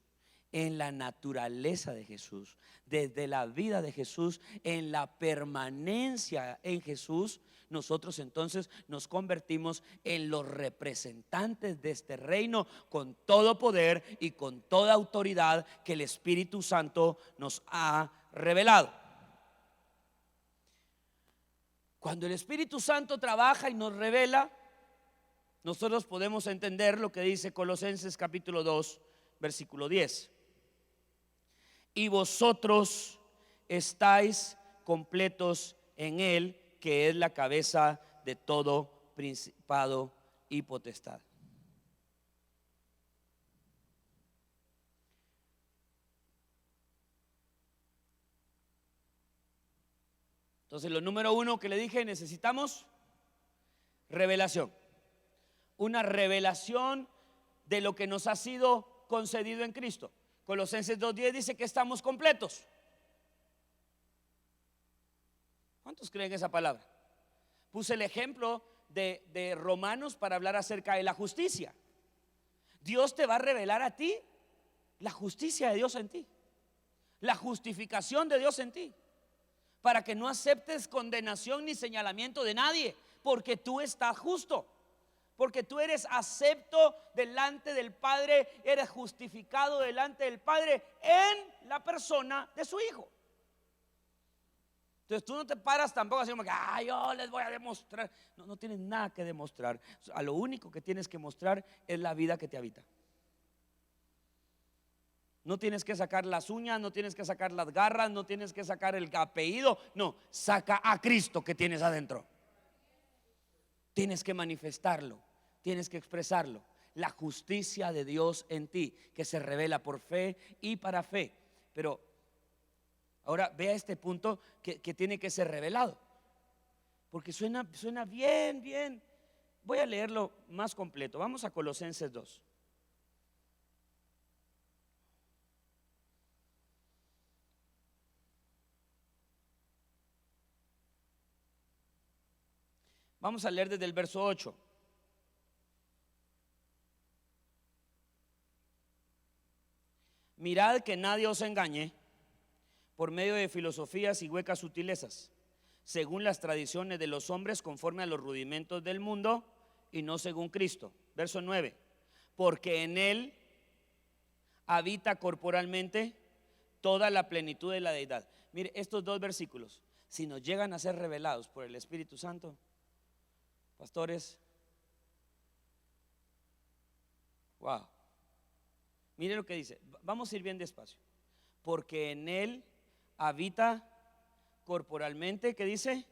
en la naturaleza de Jesús, desde la vida de Jesús, en la permanencia en Jesús. Nosotros entonces nos convertimos en los representantes de este reino, con todo poder y con toda autoridad que el Espíritu Santo nos ha revelado. Cuando el Espíritu Santo trabaja y nos revela, nosotros podemos entender lo que dice Colosenses capítulo 2, versículo 10. Y vosotros estáis completos en Él, que es la cabeza de todo principado y potestad. Entonces, lo número uno que le dije, necesitamos revelación. Una revelación de lo que nos ha sido concedido en Cristo. Colosenses 2:10 dice que estamos completos. ¿Cuántos creen esa palabra? Puse el ejemplo de Romanos para hablar acerca de la justicia. Dios te va a revelar a ti la justicia de Dios en ti, la justificación de Dios en ti, para que no aceptes condenación ni señalamiento de nadie, porque tú estás justo, porque tú eres acepto delante del Padre, eres justificado delante del Padre en la persona de su Hijo. Entonces tú no te paras tampoco así como que yo les voy a demostrar. No tienes nada que demostrar. A lo único que tienes que mostrar es la vida que te habita. No tienes que sacar las uñas, no tienes que sacar las garras, no tienes que sacar el apellido. No, saca a Cristo que tienes adentro. Tienes que manifestarlo, tienes que expresarlo. La justicia de Dios en ti, que se revela por fe y para fe. Pero ahora vea este punto que tiene que ser revelado, porque suena bien. Voy a leerlo más completo. Vamos a Colosenses 2. Vamos a leer desde el verso 8. Mirad que nadie os engañe por medio de filosofías y huecas sutilezas, según las tradiciones de los hombres, conforme a los rudimentos del mundo y no según Cristo. Verso 9. Porque en Él habita corporalmente toda la plenitud de la deidad. Mire, estos dos versículos, si nos llegan a ser revelados por el Espíritu Santo, pastores, wow. Mire lo que dice. Vamos a ir bien despacio. Porque en Él habita corporalmente, ¿qué dice?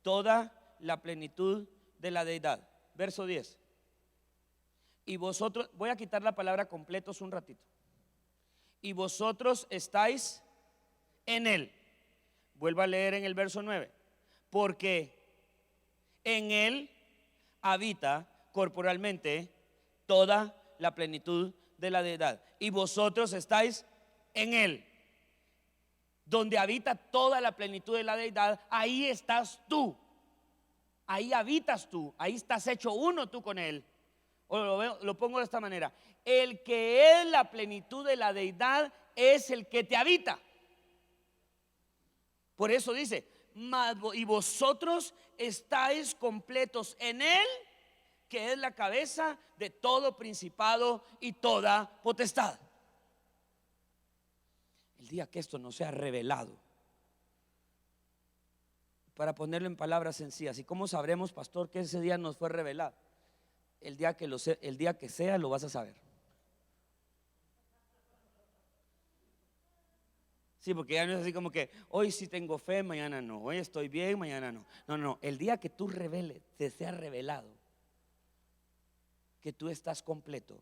Toda la plenitud de la deidad. Verso 10. Y vosotros, voy a quitar la palabra completos un ratito. Y vosotros estáis en Él. Vuelvo a leer en el verso 9. Porque en Él habita corporalmente toda la plenitud de la deidad. Y vosotros estáis en Él. Donde habita toda la plenitud de la deidad, ahí estás tú. Ahí habitas tú. Ahí estás hecho uno tú con Él. O lo pongo de esta manera. El que es la plenitud de la deidad es el que te habita. Por eso dice, y vosotros estáis completos en Él, que es la cabeza de todo principado y toda potestad. El día que esto no sea revelado, para ponerlo en palabras sencillas, ¿y cómo sabremos, pastor, que ese día nos fue revelado? El día que sea, lo vas a saber. Sí, porque ya no es así como que hoy sí tengo fe, mañana no. Hoy estoy bien, mañana no. No, el día que tú reveles, te sea revelado que tú estás completo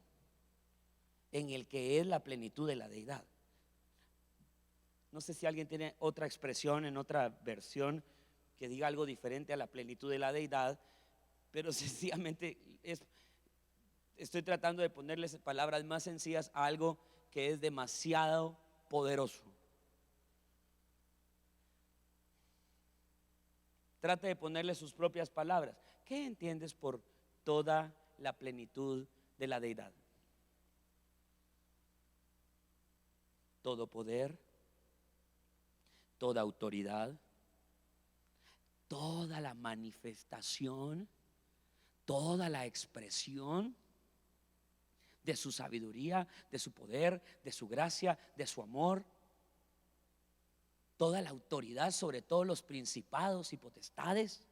en el que es la plenitud de la deidad. No sé si alguien tiene otra expresión en otra versión que diga algo diferente a la plenitud de la deidad, pero sencillamente estoy tratando de ponerles palabras más sencillas a algo que es demasiado poderoso. Trate de ponerle sus propias palabras. ¿Qué entiendes por toda la plenitud de la deidad? Todo poder, toda autoridad, toda la manifestación, toda la expresión de su sabiduría, de su poder, de su gracia, de su amor. Toda la autoridad sobre todos los principados y potestades.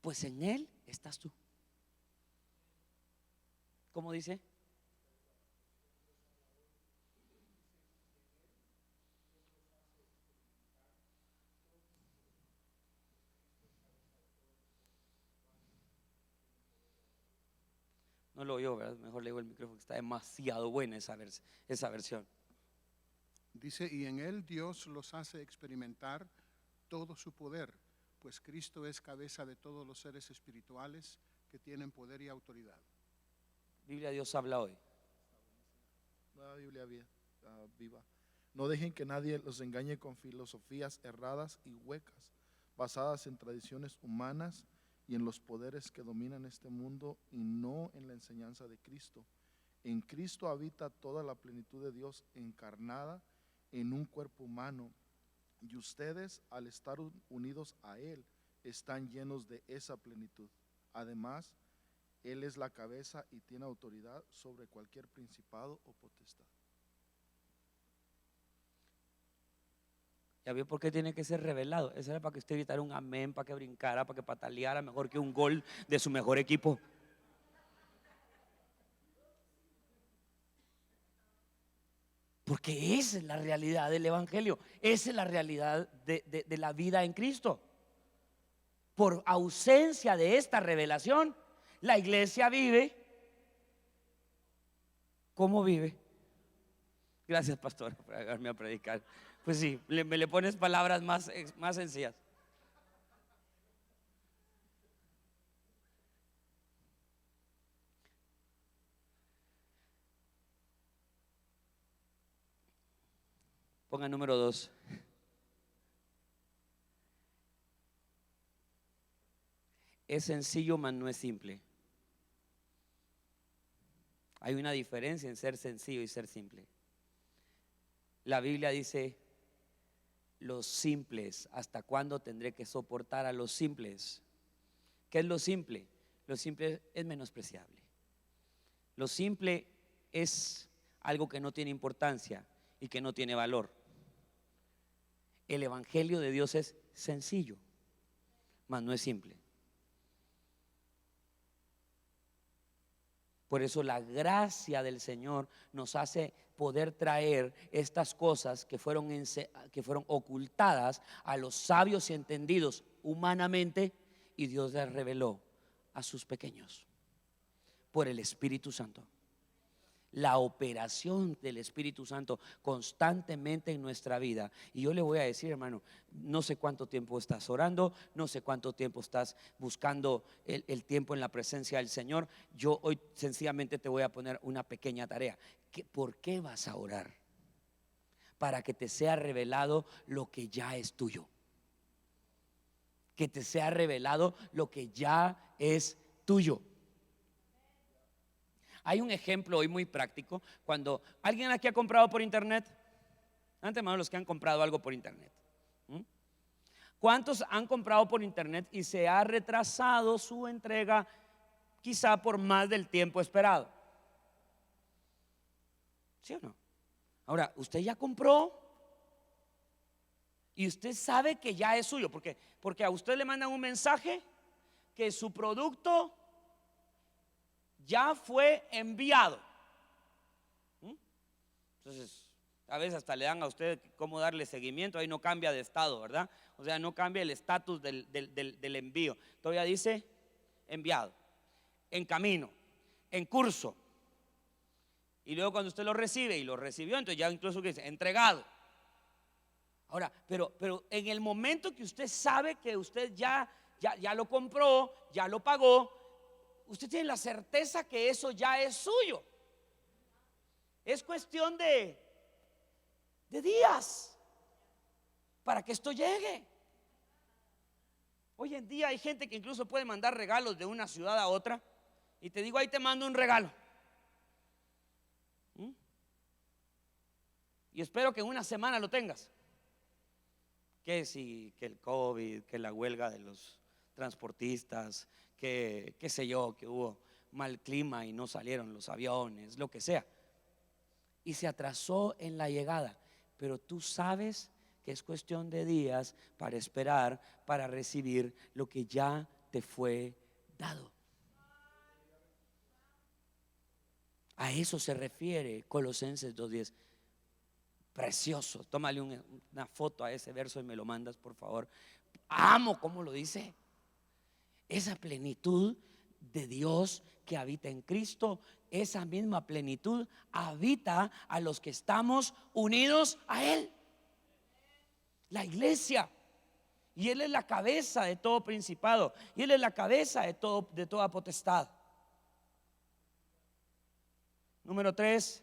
Pues en Él estás tú. ¿Cómo dice? No lo oyó, ¿verdad? Mejor le digo el micrófono, que está demasiado buena esa versión. Dice, y en él Dios los hace experimentar todo su poder, pues Cristo es cabeza de todos los seres espirituales que tienen poder y autoridad. Biblia Dios habla hoy. La Biblia viva. No dejen que nadie los engañe con filosofías erradas y huecas, basadas en tradiciones humanas y en los poderes que dominan este mundo y no en la enseñanza de Cristo. En Cristo habita toda la plenitud de Dios encarnada en un cuerpo humano, y ustedes, al estar unidos a Él, están llenos de esa plenitud. Además, Él es la cabeza y tiene autoridad sobre cualquier principado o potestad. ¿Ya vio por qué tiene que ser revelado? Eso era para que usted gritara un amén, para que brincara, para que pataleara mejor que un gol de su mejor equipo. Porque esa es la realidad del Evangelio, esa es la realidad de la vida en Cristo. Por ausencia de esta revelación, la iglesia vive. ¿Cómo vive? Gracias, pastor, por ayudarme a predicar. Pues sí, me le pones palabras más sencillas. Ponga número 2. Es sencillo, mas no es simple. Hay una diferencia en ser sencillo y ser simple. La Biblia dice, los simples, ¿hasta cuándo tendré que soportar a los simples? ¿Qué es lo simple? Lo simple es menospreciable. Lo simple es algo que no tiene importancia y que no tiene valor. El Evangelio de Dios es sencillo, mas no es simple. Por eso la gracia del Señor nos hace poder traer estas cosas que fueron ocultadas a los sabios y entendidos humanamente, y Dios las reveló a sus pequeños por el Espíritu Santo. La operación del Espíritu Santo constantemente en nuestra vida. Y yo le voy a decir, hermano, no sé cuánto tiempo estás orando, no sé cuánto tiempo estás buscando el tiempo en la presencia del Señor. Yo hoy sencillamente te voy a poner una pequeña tarea. ¿Por qué vas a orar? Para que te sea revelado lo que ya es tuyo. Que te sea revelado lo que ya es tuyo. Hay un ejemplo hoy muy práctico. Cuando alguien aquí ha comprado por internet, antes más los que han comprado algo por internet. ¿Cuántos han comprado por internet y se ha retrasado su entrega quizá por más del tiempo esperado? ¿Sí o no? Ahora, usted ya compró y usted sabe que ya es suyo, porque a usted le mandan un mensaje que su producto ya fue enviado. Entonces, a veces hasta le dan a usted cómo darle seguimiento. Ahí no cambia de estado, ¿verdad? O sea, no cambia el estatus del envío. Todavía dice enviado, en camino, en curso. Y luego cuando usted lo recibe y lo recibió, entonces ya incluso que dice entregado. Ahora, pero en el momento que usted sabe que usted ya lo compró, ya lo pagó, usted tiene la certeza que eso ya es suyo. Es cuestión de días para que esto llegue. Hoy en día hay gente que incluso puede mandar regalos de una ciudad a otra. Y te digo, ahí te mando un regalo. Y espero que en una semana lo tengas. Que el COVID, que la huelga de los transportistas, que qué sé yo, que hubo mal clima y no salieron los aviones, lo que sea, y se atrasó en la llegada, pero tú sabes que es cuestión de días para esperar, para recibir lo que ya te fue dado. A eso se refiere Colosenses 2:10. Precioso. Tómale una foto a ese verso y me lo mandas, por favor. Amo cómo lo dice. Esa plenitud de Dios que habita en Cristo, esa misma plenitud habita a los que estamos unidos a Él, la iglesia. Y Él es la cabeza de todo principado, y Él es la cabeza de toda potestad. Número 3,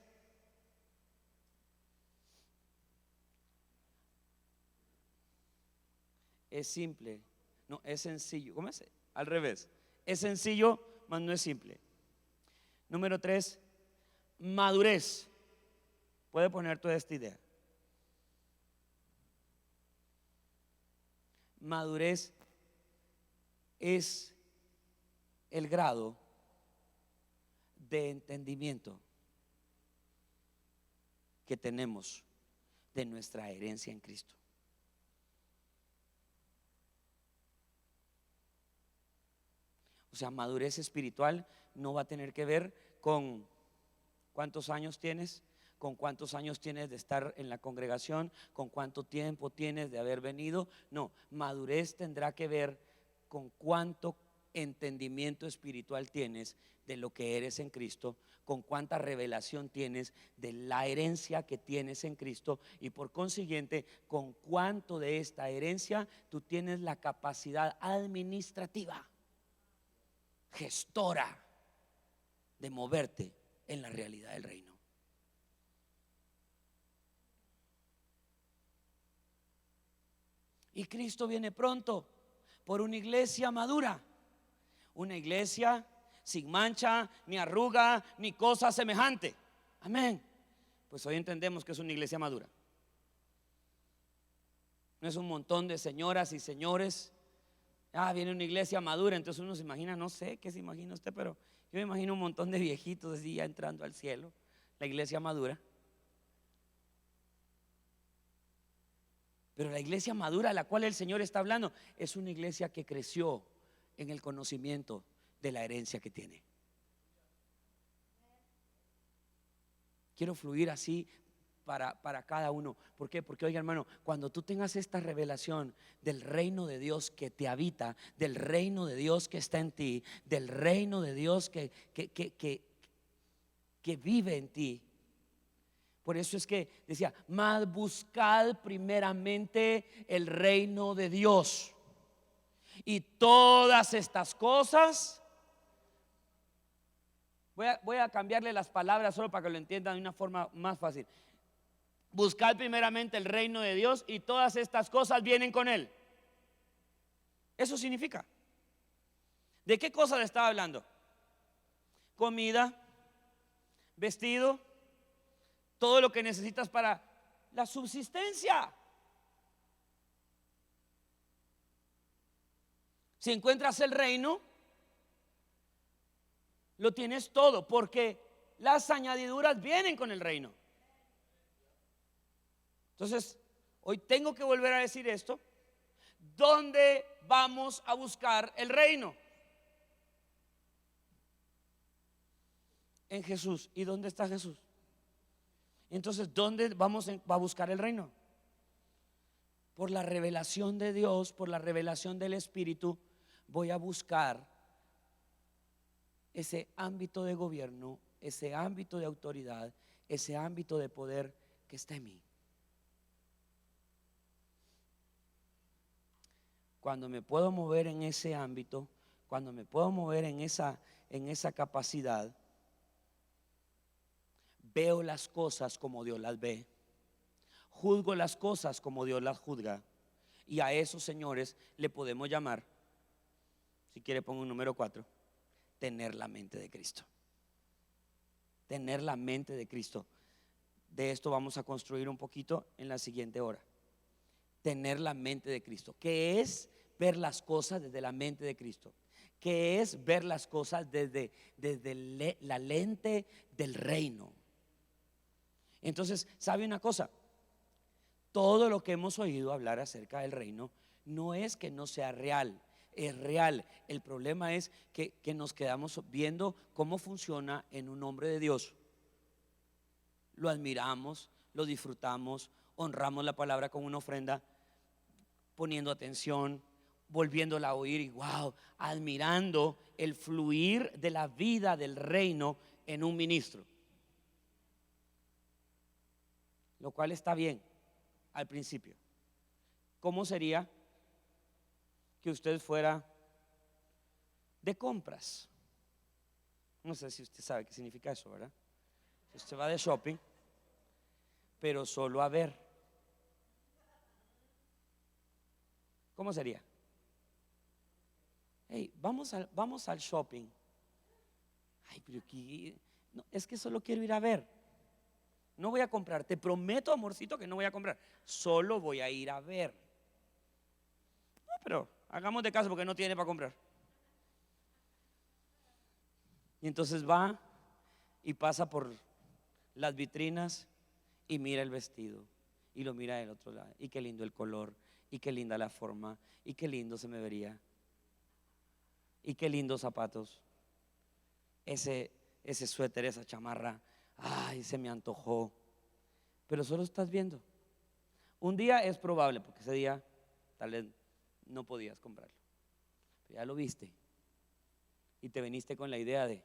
es simple, no, es sencillo. ¿Cómo es? Al revés, es sencillo, mas no es simple. Número 3, madurez. Puede poner toda esta idea. Madurez es el grado de entendimiento que tenemos de nuestra herencia en Cristo. O sea, madurez espiritual no va a tener que ver con cuántos años tienes, con cuántos años tienes de estar en la congregación, con cuánto tiempo tienes de haber venido. No, madurez tendrá que ver con cuánto entendimiento espiritual tienes de lo que eres en Cristo, con cuánta revelación tienes de la herencia que tienes en Cristo, y por consiguiente con cuánto de esta herencia tú tienes la capacidad administrativa, gestora, de moverte en la realidad del reino. Y Cristo viene pronto por una iglesia madura, una iglesia sin mancha, ni arruga, ni cosa semejante. Amén. Pues hoy entendemos que es una iglesia madura. No es un montón de señoras y señores. Viene una iglesia madura, entonces uno se imagina, no sé qué se imagina usted, pero yo me imagino un montón de viejitos así ya entrando al cielo. La iglesia madura. Pero la iglesia madura a la cual el Señor está hablando es una iglesia que creció en el conocimiento de la herencia que tiene. Quiero fluir así para cada uno. ¿Por qué? Porque oiga, hermano, cuando tú tengas esta revelación del reino de Dios que te habita, del reino de Dios que está en ti, del reino de Dios que vive en ti. Por eso es que decía, mas buscad primeramente el reino de Dios, y todas estas cosas. Voy a cambiarle las palabras solo para que lo entiendan de una forma más fácil. Buscad primeramente el reino de Dios, y todas estas cosas vienen con él. Eso significa. ¿De qué cosas le estaba hablando? Comida, vestido, todo lo que necesitas para la subsistencia. Si encuentras el reino, lo tienes todo, porque las añadiduras vienen con el reino. Entonces, hoy tengo que volver a decir esto. ¿Dónde vamos a buscar el reino? En Jesús. ¿Y dónde está Jesús? Entonces, ¿dónde vamos a buscar el reino? Por la revelación de Dios, por la revelación del Espíritu, voy a buscar ese ámbito de gobierno, ese ámbito de autoridad, ese ámbito de poder que está en mí. Cuando me puedo mover en ese ámbito, cuando me puedo mover en esa capacidad, veo las cosas como Dios las ve, juzgo las cosas como Dios las juzga, y a esos, señores, le podemos llamar, si quiere pongo un número 4, tener la mente de Cristo. Tener la mente de Cristo. De esto vamos a construir un poquito en la siguiente hora. Tener la mente de Cristo. ¿Qué es ver las cosas desde la mente de Cristo? ¿Qué es ver las cosas desde la lente del reino? Entonces, ¿sabe una cosa? Todo lo que hemos oído hablar acerca del reino no es que no sea real, es real. El problema es que nos quedamos viendo cómo funciona en un hombre de Dios. Lo admiramos, lo disfrutamos, honramos la palabra con una ofrenda, poniendo atención, volviéndola a oír y wow, admirando el fluir de la vida del reino en un ministro. Lo cual está bien al principio. ¿Cómo sería que usted fuera de compras? No sé si usted sabe qué significa eso, ¿verdad? Usted va de shopping, pero solo a ver. ¿Cómo sería? Hey, vamos al shopping. Ay, pero no, es que solo quiero ir a ver. No voy a comprar. Te prometo, amorcito, que no voy a comprar. Solo voy a ir a ver. No, pero hagamos de caso porque no tiene para comprar. Y entonces va y pasa por las vitrinas y mira el vestido y lo mira del otro lado. Y qué lindo el color, y qué linda la forma, y qué lindo se me vería, y qué lindos zapatos. Ese suéter, esa chamarra, ay, se me antojó. Pero solo estás viendo. Un día es probable, porque ese día tal vez no podías comprarlo, pero ya lo viste y te viniste con la idea de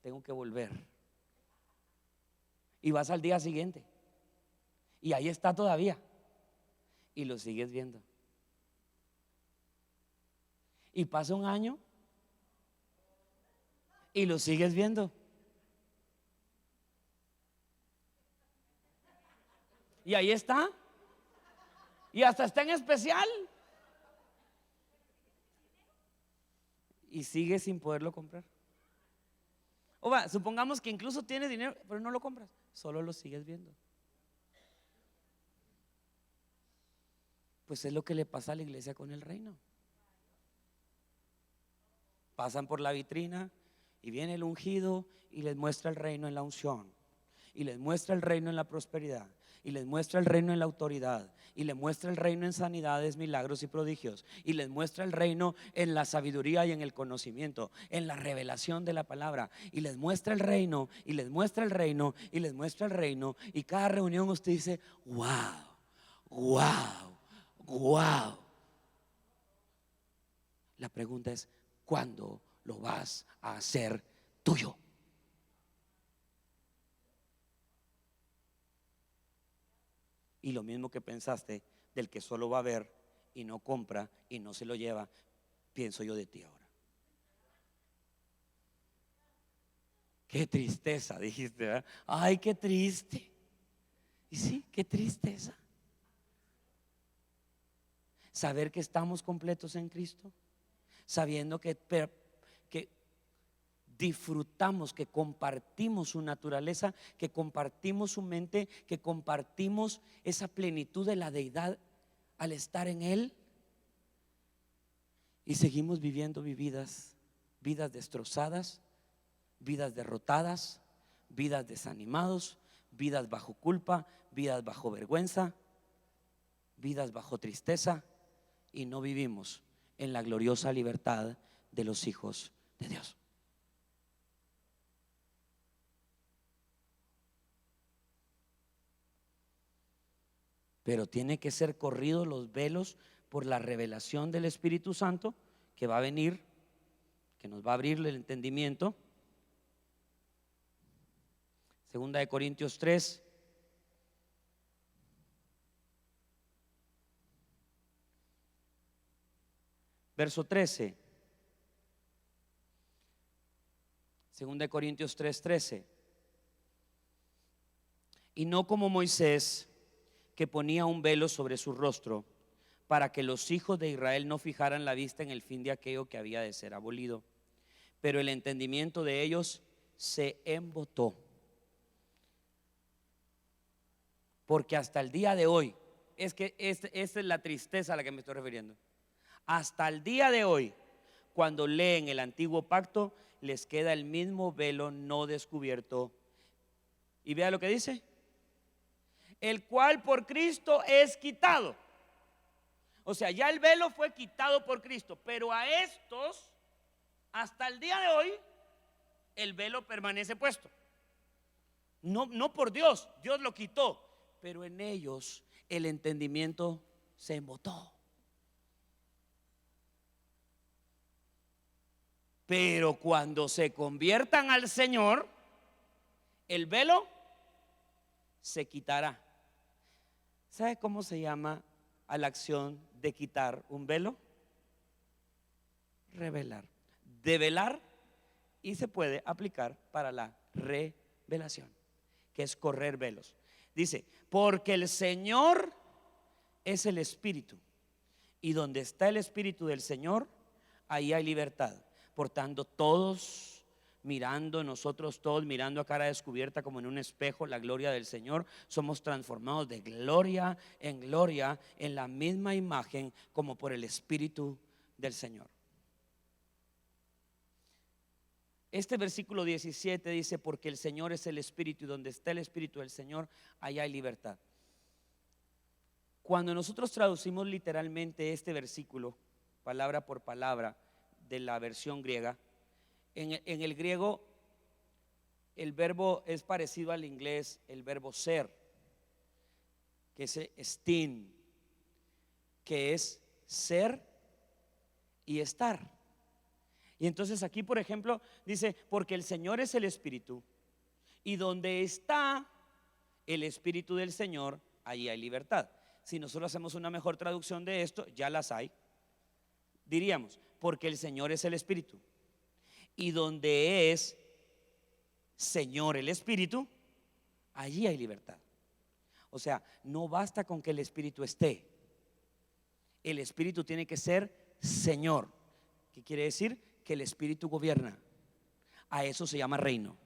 tengo que volver. Y vas al día siguiente y ahí está todavía y lo sigues viendo. Y pasa un año y lo sigues viendo. Y ahí está. Y hasta está en especial. Y sigue sin poderlo comprar. O va, supongamos que incluso tienes dinero, pero no lo compras, solo lo sigues viendo. Pues es lo que le pasa a la iglesia con el reino. Pasan por la vitrina y viene el ungido y les muestra el reino en la unción, y les muestra el reino en la prosperidad, y les muestra el reino en la autoridad, y les muestra el reino en sanidades, milagros y prodigios, y les muestra el reino en la sabiduría y en el conocimiento, en la revelación de la palabra, y les muestra el reino, y les muestra el reino, y les muestra el reino, y cada reunión usted dice wow, wow, wow. La pregunta es, ¿cuándo lo vas a hacer tuyo? Y lo mismo que pensaste del que solo va a ver y no compra y no se lo lleva, pienso yo de ti ahora. Qué tristeza, dijiste, ¿verdad? Ay, qué triste. Y sí, qué tristeza. Saber que estamos completos en Cristo, sabiendo que disfrutamos, que compartimos su naturaleza, que compartimos su mente, que compartimos esa plenitud de la deidad al estar en Él, y seguimos viviendo vidas destrozadas, vidas derrotadas, vidas desanimados, vidas bajo culpa, vidas bajo vergüenza, vidas bajo tristeza, y no vivimos en la gloriosa libertad de los hijos de Dios. Pero tiene que ser corridos los velos por la revelación del Espíritu Santo que va a venir, que nos va a abrir el entendimiento. Segunda de Corintios 3, verso 13. Segunda de Corintios 3:13. Y no como Moisés, que ponía un velo sobre su rostro, para que los hijos de Israel no fijaran la vista en el fin de aquello que había de ser abolido. Pero el entendimiento de ellos se embotó. Porque hasta el día de hoy, es que esta es la tristeza a la que me estoy refiriendo. Hasta el día de hoy, cuando leen el antiguo pacto, les queda el mismo velo no descubierto. Y vea lo que dice: el cual por Cristo es quitado. O sea, ya el velo fue quitado por Cristo, pero a estos, hasta el día de hoy, el velo permanece puesto. No por Dios, Dios lo quitó, pero en ellos el entendimiento se embotó. Pero cuando se conviertan al Señor, el velo se quitará. ¿Sabe cómo se llama a la acción de quitar un velo? Revelar. Develar, y se puede aplicar para la revelación, que es correr velos. Dice, porque el Señor es el Espíritu, y donde está el Espíritu del Señor, ahí hay libertad. Por tanto, nosotros todos mirando a cara descubierta como en un espejo la gloria del Señor, somos transformados de gloria en la misma imagen como por el Espíritu del Señor. Este versículo 17 dice, porque el Señor es el Espíritu, y donde está el Espíritu del Señor, allá hay libertad. Cuando nosotros traducimos literalmente este versículo, palabra por palabra, de la versión griega, en el griego el verbo es parecido al inglés, el verbo ser, que es estin, que es ser y estar. Y entonces aquí, por ejemplo, dice, porque el Señor es el Espíritu, y donde está el Espíritu del Señor, allí hay libertad. Si nosotros hacemos una mejor traducción de esto, ya las hay. Diríamos, porque el Señor es el Espíritu, y donde es Señor el Espíritu, allí hay libertad. O sea, no basta con que el Espíritu esté, el Espíritu tiene que ser Señor. ¿Qué quiere decir? Que el Espíritu gobierna. A eso se llama reino.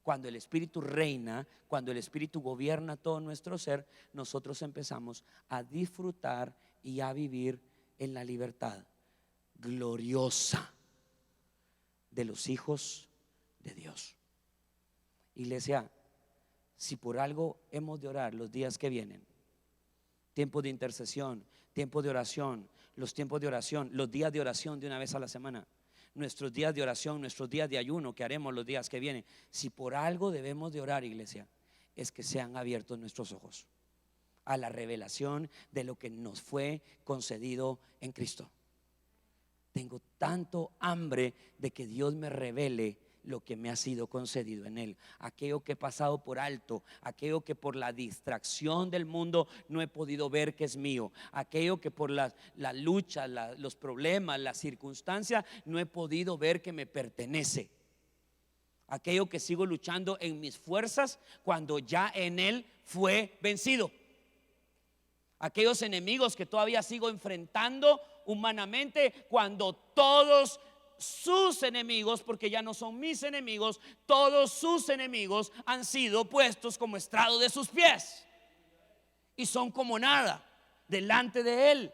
Cuando el Espíritu reina, cuando el Espíritu gobierna todo nuestro ser, nosotros empezamos a disfrutar y a vivir en la libertad gloriosa de los hijos de Dios. Iglesia, si por algo hemos de orar los días que vienen, tiempo de intercesión, tiempo de oración, los tiempos de oración, los días de oración de una vez a la semana, nuestros días de oración, nuestros días de ayuno que haremos los días que vienen, si por algo debemos de orar, iglesia, es que sean abiertos nuestros ojos a la revelación de lo que nos fue concedido en Cristo. Tengo tanto hambre de que Dios me revele lo que me ha sido concedido en Él, aquello que he pasado por alto, aquello que por la distracción del mundo no he podido ver que es mío, aquello que por la lucha, los problemas, las circunstancias no he podido ver que me pertenece, aquello que sigo luchando en mis fuerzas cuando ya en Él fue vencido, aquellos enemigos que todavía sigo enfrentando humanamente cuando todos sus enemigos, porque ya no son mis enemigos, todos sus enemigos han sido puestos como estrado de sus pies y son como nada delante de Él.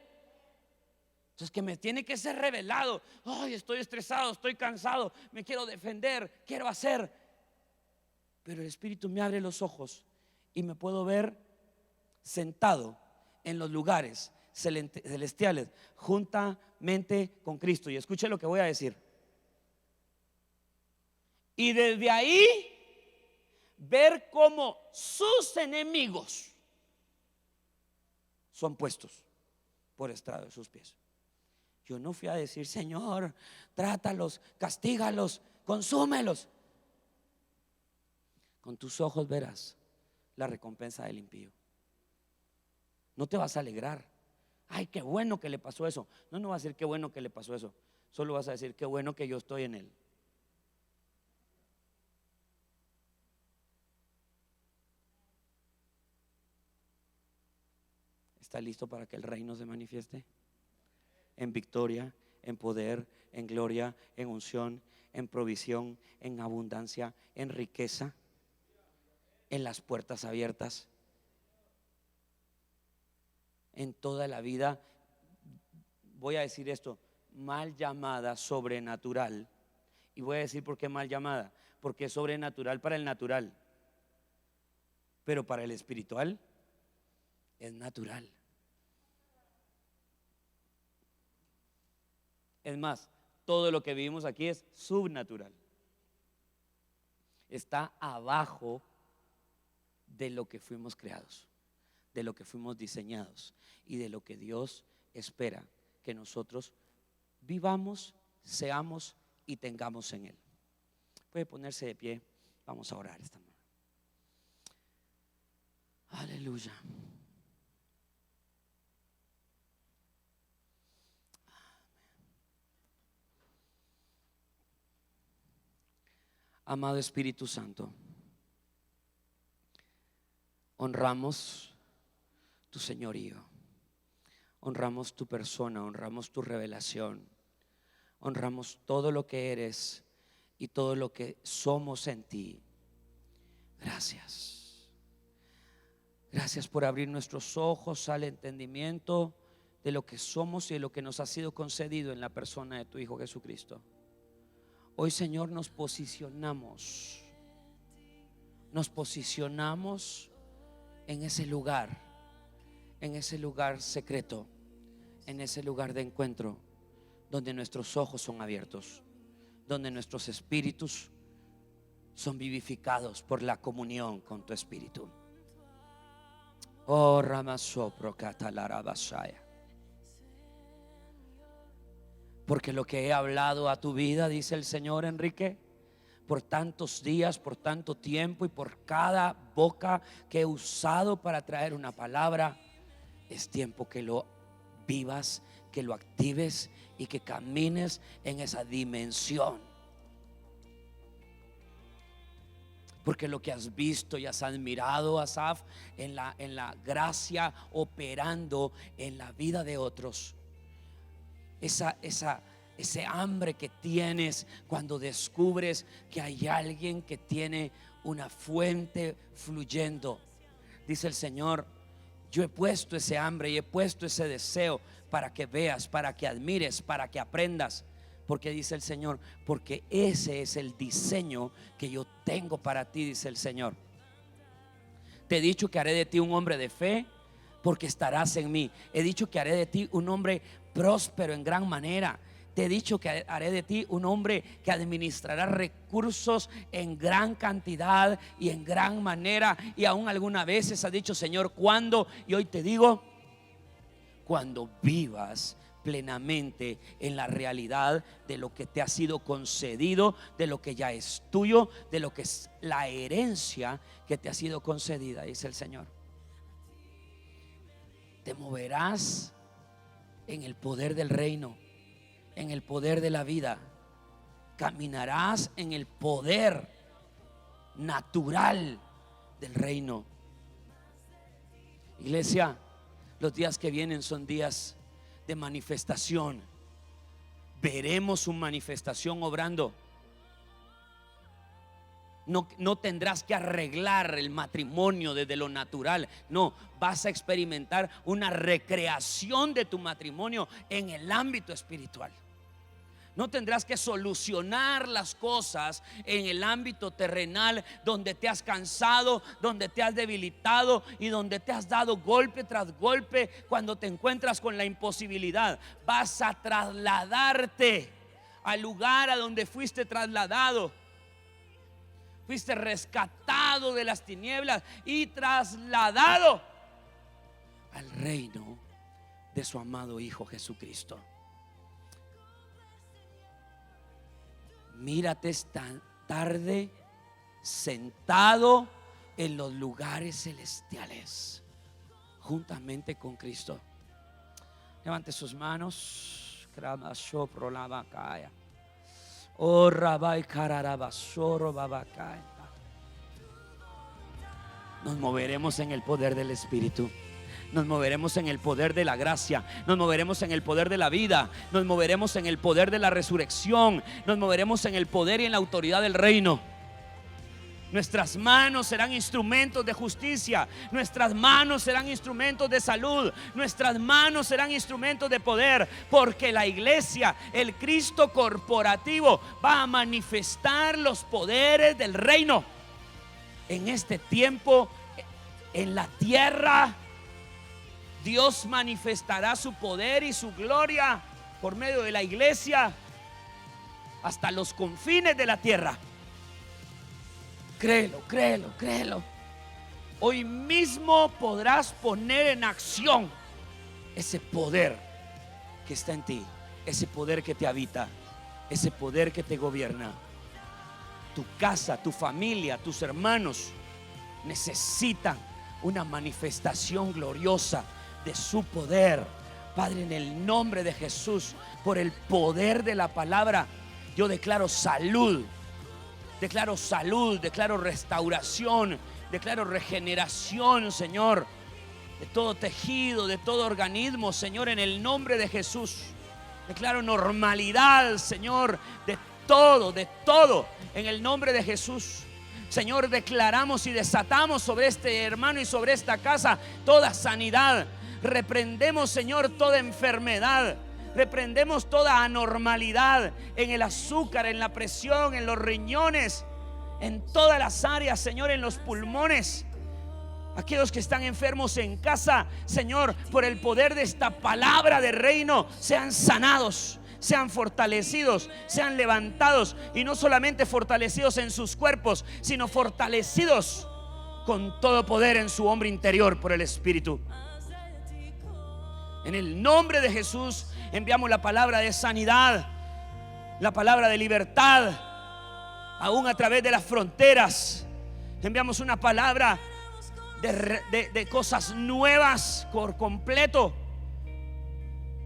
Entonces, que me tiene que ser revelado. Ay, estoy estresado, estoy cansado, me quiero defender, quiero hacer, pero el Espíritu me abre los ojos y me puedo ver sentado en los lugares celestiales juntamente con Cristo. Y escuche lo que voy a decir. Y desde ahí ver cómo sus enemigos son puestos por estrado de sus pies. Yo no fui a decir, Señor, trátalos, castígalos, consúmelos. Con tus ojos verás la recompensa del impío. No te vas a alegrar. Ay, qué bueno que le pasó eso. No vas a decir qué bueno que le pasó eso. Solo vas a decir qué bueno que yo estoy en Él. ¿Está listo para que el reino se manifieste? En victoria, en poder, en gloria, en unción, en provisión, en abundancia, en riqueza, en las puertas abiertas, en toda la vida. Voy a decir esto, mal llamada sobrenatural. Y voy a decir por qué mal llamada, porque es sobrenatural para el natural, pero para el espiritual es natural. Es más, todo lo que vivimos aquí es subnatural. Está abajo de lo que fuimos creados, de lo que fuimos diseñados y de lo que Dios espera que nosotros vivamos, seamos y tengamos en Él. Puede ponerse de pie, vamos a orar esta noche. Aleluya. Amado Espíritu Santo, honramos tu señorío, honramos tu persona, honramos tu revelación, honramos todo lo que eres y todo lo que somos en ti. Gracias. Gracias por abrir nuestros ojos al entendimiento de lo que somos y de lo que nos ha sido concedido en la persona de tu Hijo Jesucristo. Hoy, Señor, nos posicionamos en ese lugar secreto, en ese lugar de encuentro, donde nuestros ojos son abiertos, donde nuestros espíritus son vivificados por la comunión con tu Espíritu. Oh, Ramasopro Catalarabashaya. Porque lo que he hablado a tu vida, dice el Señor, Enrique, por tantos días, por tanto tiempo y por cada boca que he usado para traer una palabra, es tiempo que lo vivas, que lo actives y que camines en esa dimensión. Porque lo que has visto y has admirado, Asaf, en la gracia operando en la vida de otros, ese hambre que tienes cuando descubres que hay alguien que tiene una fuente fluyendo. Dice el Señor, yo he puesto ese hambre y he puesto ese deseo para que veas, para que admires, para que aprendas. Porque dice el Señor, porque ese es el diseño que yo tengo para ti, dice el Señor. Te he dicho que haré de ti un hombre de fe, porque estarás en mí. He dicho que haré de ti un hombre próspero en gran manera. Te he dicho que haré de ti un hombre que administrará recursos en gran cantidad y en gran manera. Y aún algunas veces has dicho, Señor, ¿cuándo? Y hoy te digo, cuando vivas plenamente en la realidad de lo que te ha sido concedido, de lo que ya es tuyo, de lo que es la herencia que te ha sido concedida, dice el Señor. Te moverás en el poder del reino, en el poder de la vida. Caminarás en el poder natural del reino. Iglesia, los días que vienen son días de manifestación. Veremos su manifestación obrando. No tendrás que arreglar el matrimonio desde lo natural. No, vas a experimentar una recreación de tu matrimonio en el ámbito espiritual. No tendrás que solucionar las cosas en el ámbito terrenal, donde te has cansado, donde te has debilitado y donde te has dado golpe tras golpe cuando te encuentras con la imposibilidad. Vas a trasladarte al lugar a donde fuiste trasladado. Fuiste rescatado de las tinieblas y trasladado al reino de su amado Hijo Jesucristo. Mírate esta tarde sentado en los lugares celestiales juntamente con Cristo. Levante sus manos. Oh, Rabai Kararabasoro Babacay. Nos moveremos en el poder del Espíritu. Nos moveremos en el poder de la gracia. Nos moveremos en el poder de la vida. Nos moveremos en el poder de la resurrección. Nos moveremos en el poder y en la autoridad del reino. Nuestras manos serán instrumentos de justicia. Nuestras manos serán instrumentos de salud. Nuestras manos serán instrumentos de poder. Porque la iglesia, el Cristo corporativo, va a manifestar los poderes del reino en este tiempo en la tierra. Dios manifestará su poder y su gloria por medio de la iglesia hasta los confines de la tierra. Créelo, créelo, créelo. Hoy mismo podrás poner en acción ese poder que está en ti, ese poder que te habita, ese poder que te gobierna. Tu casa, tu familia, tus hermanos necesitan una manifestación gloriosa de su poder. Padre, en el nombre de Jesús, por el poder de la palabra, yo declaro salud, declaro restauración, declaro regeneración, Señor, de todo tejido, de todo organismo, Señor, en el nombre de Jesús. Declaro normalidad, Señor, de todo, en el nombre de Jesús. Señor, declaramos y desatamos sobre este hermano y sobre esta casa toda sanidad. Reprendemos, Señor, toda enfermedad. Reprendemos toda anormalidad en el azúcar, en la presión, en los riñones, en todas las áreas, Señor, en los pulmones. Aquellos que están enfermos en casa, Señor, por el poder de esta palabra de reino, sean sanados, sean fortalecidos, sean levantados. Y no solamente fortalecidos en sus cuerpos, sino fortalecidos con todo poder en su hombre interior por el Espíritu. En el nombre de Jesús enviamos la palabra de sanidad, la palabra de libertad, aún a través de las fronteras. Enviamos una palabra de cosas nuevas por completo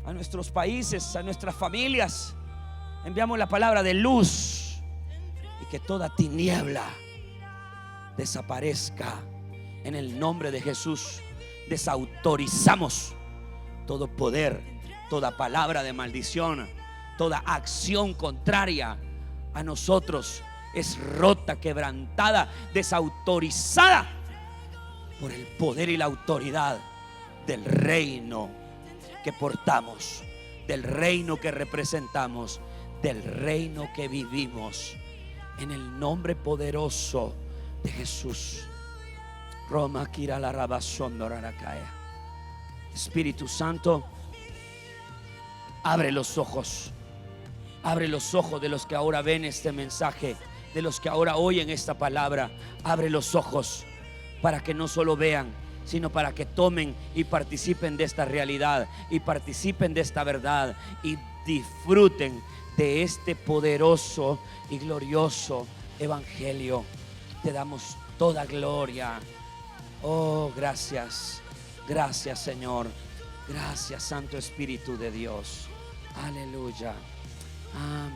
a nuestros países, a nuestras familias. Enviamos la palabra de luz y que toda tiniebla desaparezca en el nombre de Jesús. Desautorizamos todo poder, toda palabra de maldición, toda acción contraria a nosotros es rota, quebrantada, desautorizada por el poder y la autoridad del reino que portamos, del reino que representamos, del reino que vivimos, en el nombre poderoso de Jesús. Roma Kira la Rabasondorarakaya. Espíritu Santo, abre los ojos de los que ahora ven este mensaje, de los que ahora oyen esta palabra. Abre los ojos para que no solo vean, sino para que tomen y participen de esta realidad y participen de esta verdad y disfruten de este poderoso y glorioso evangelio. Te damos toda gloria. Oh, gracias. Gracias, Señor. Gracias, Santo Espíritu de Dios. Aleluya. Amén.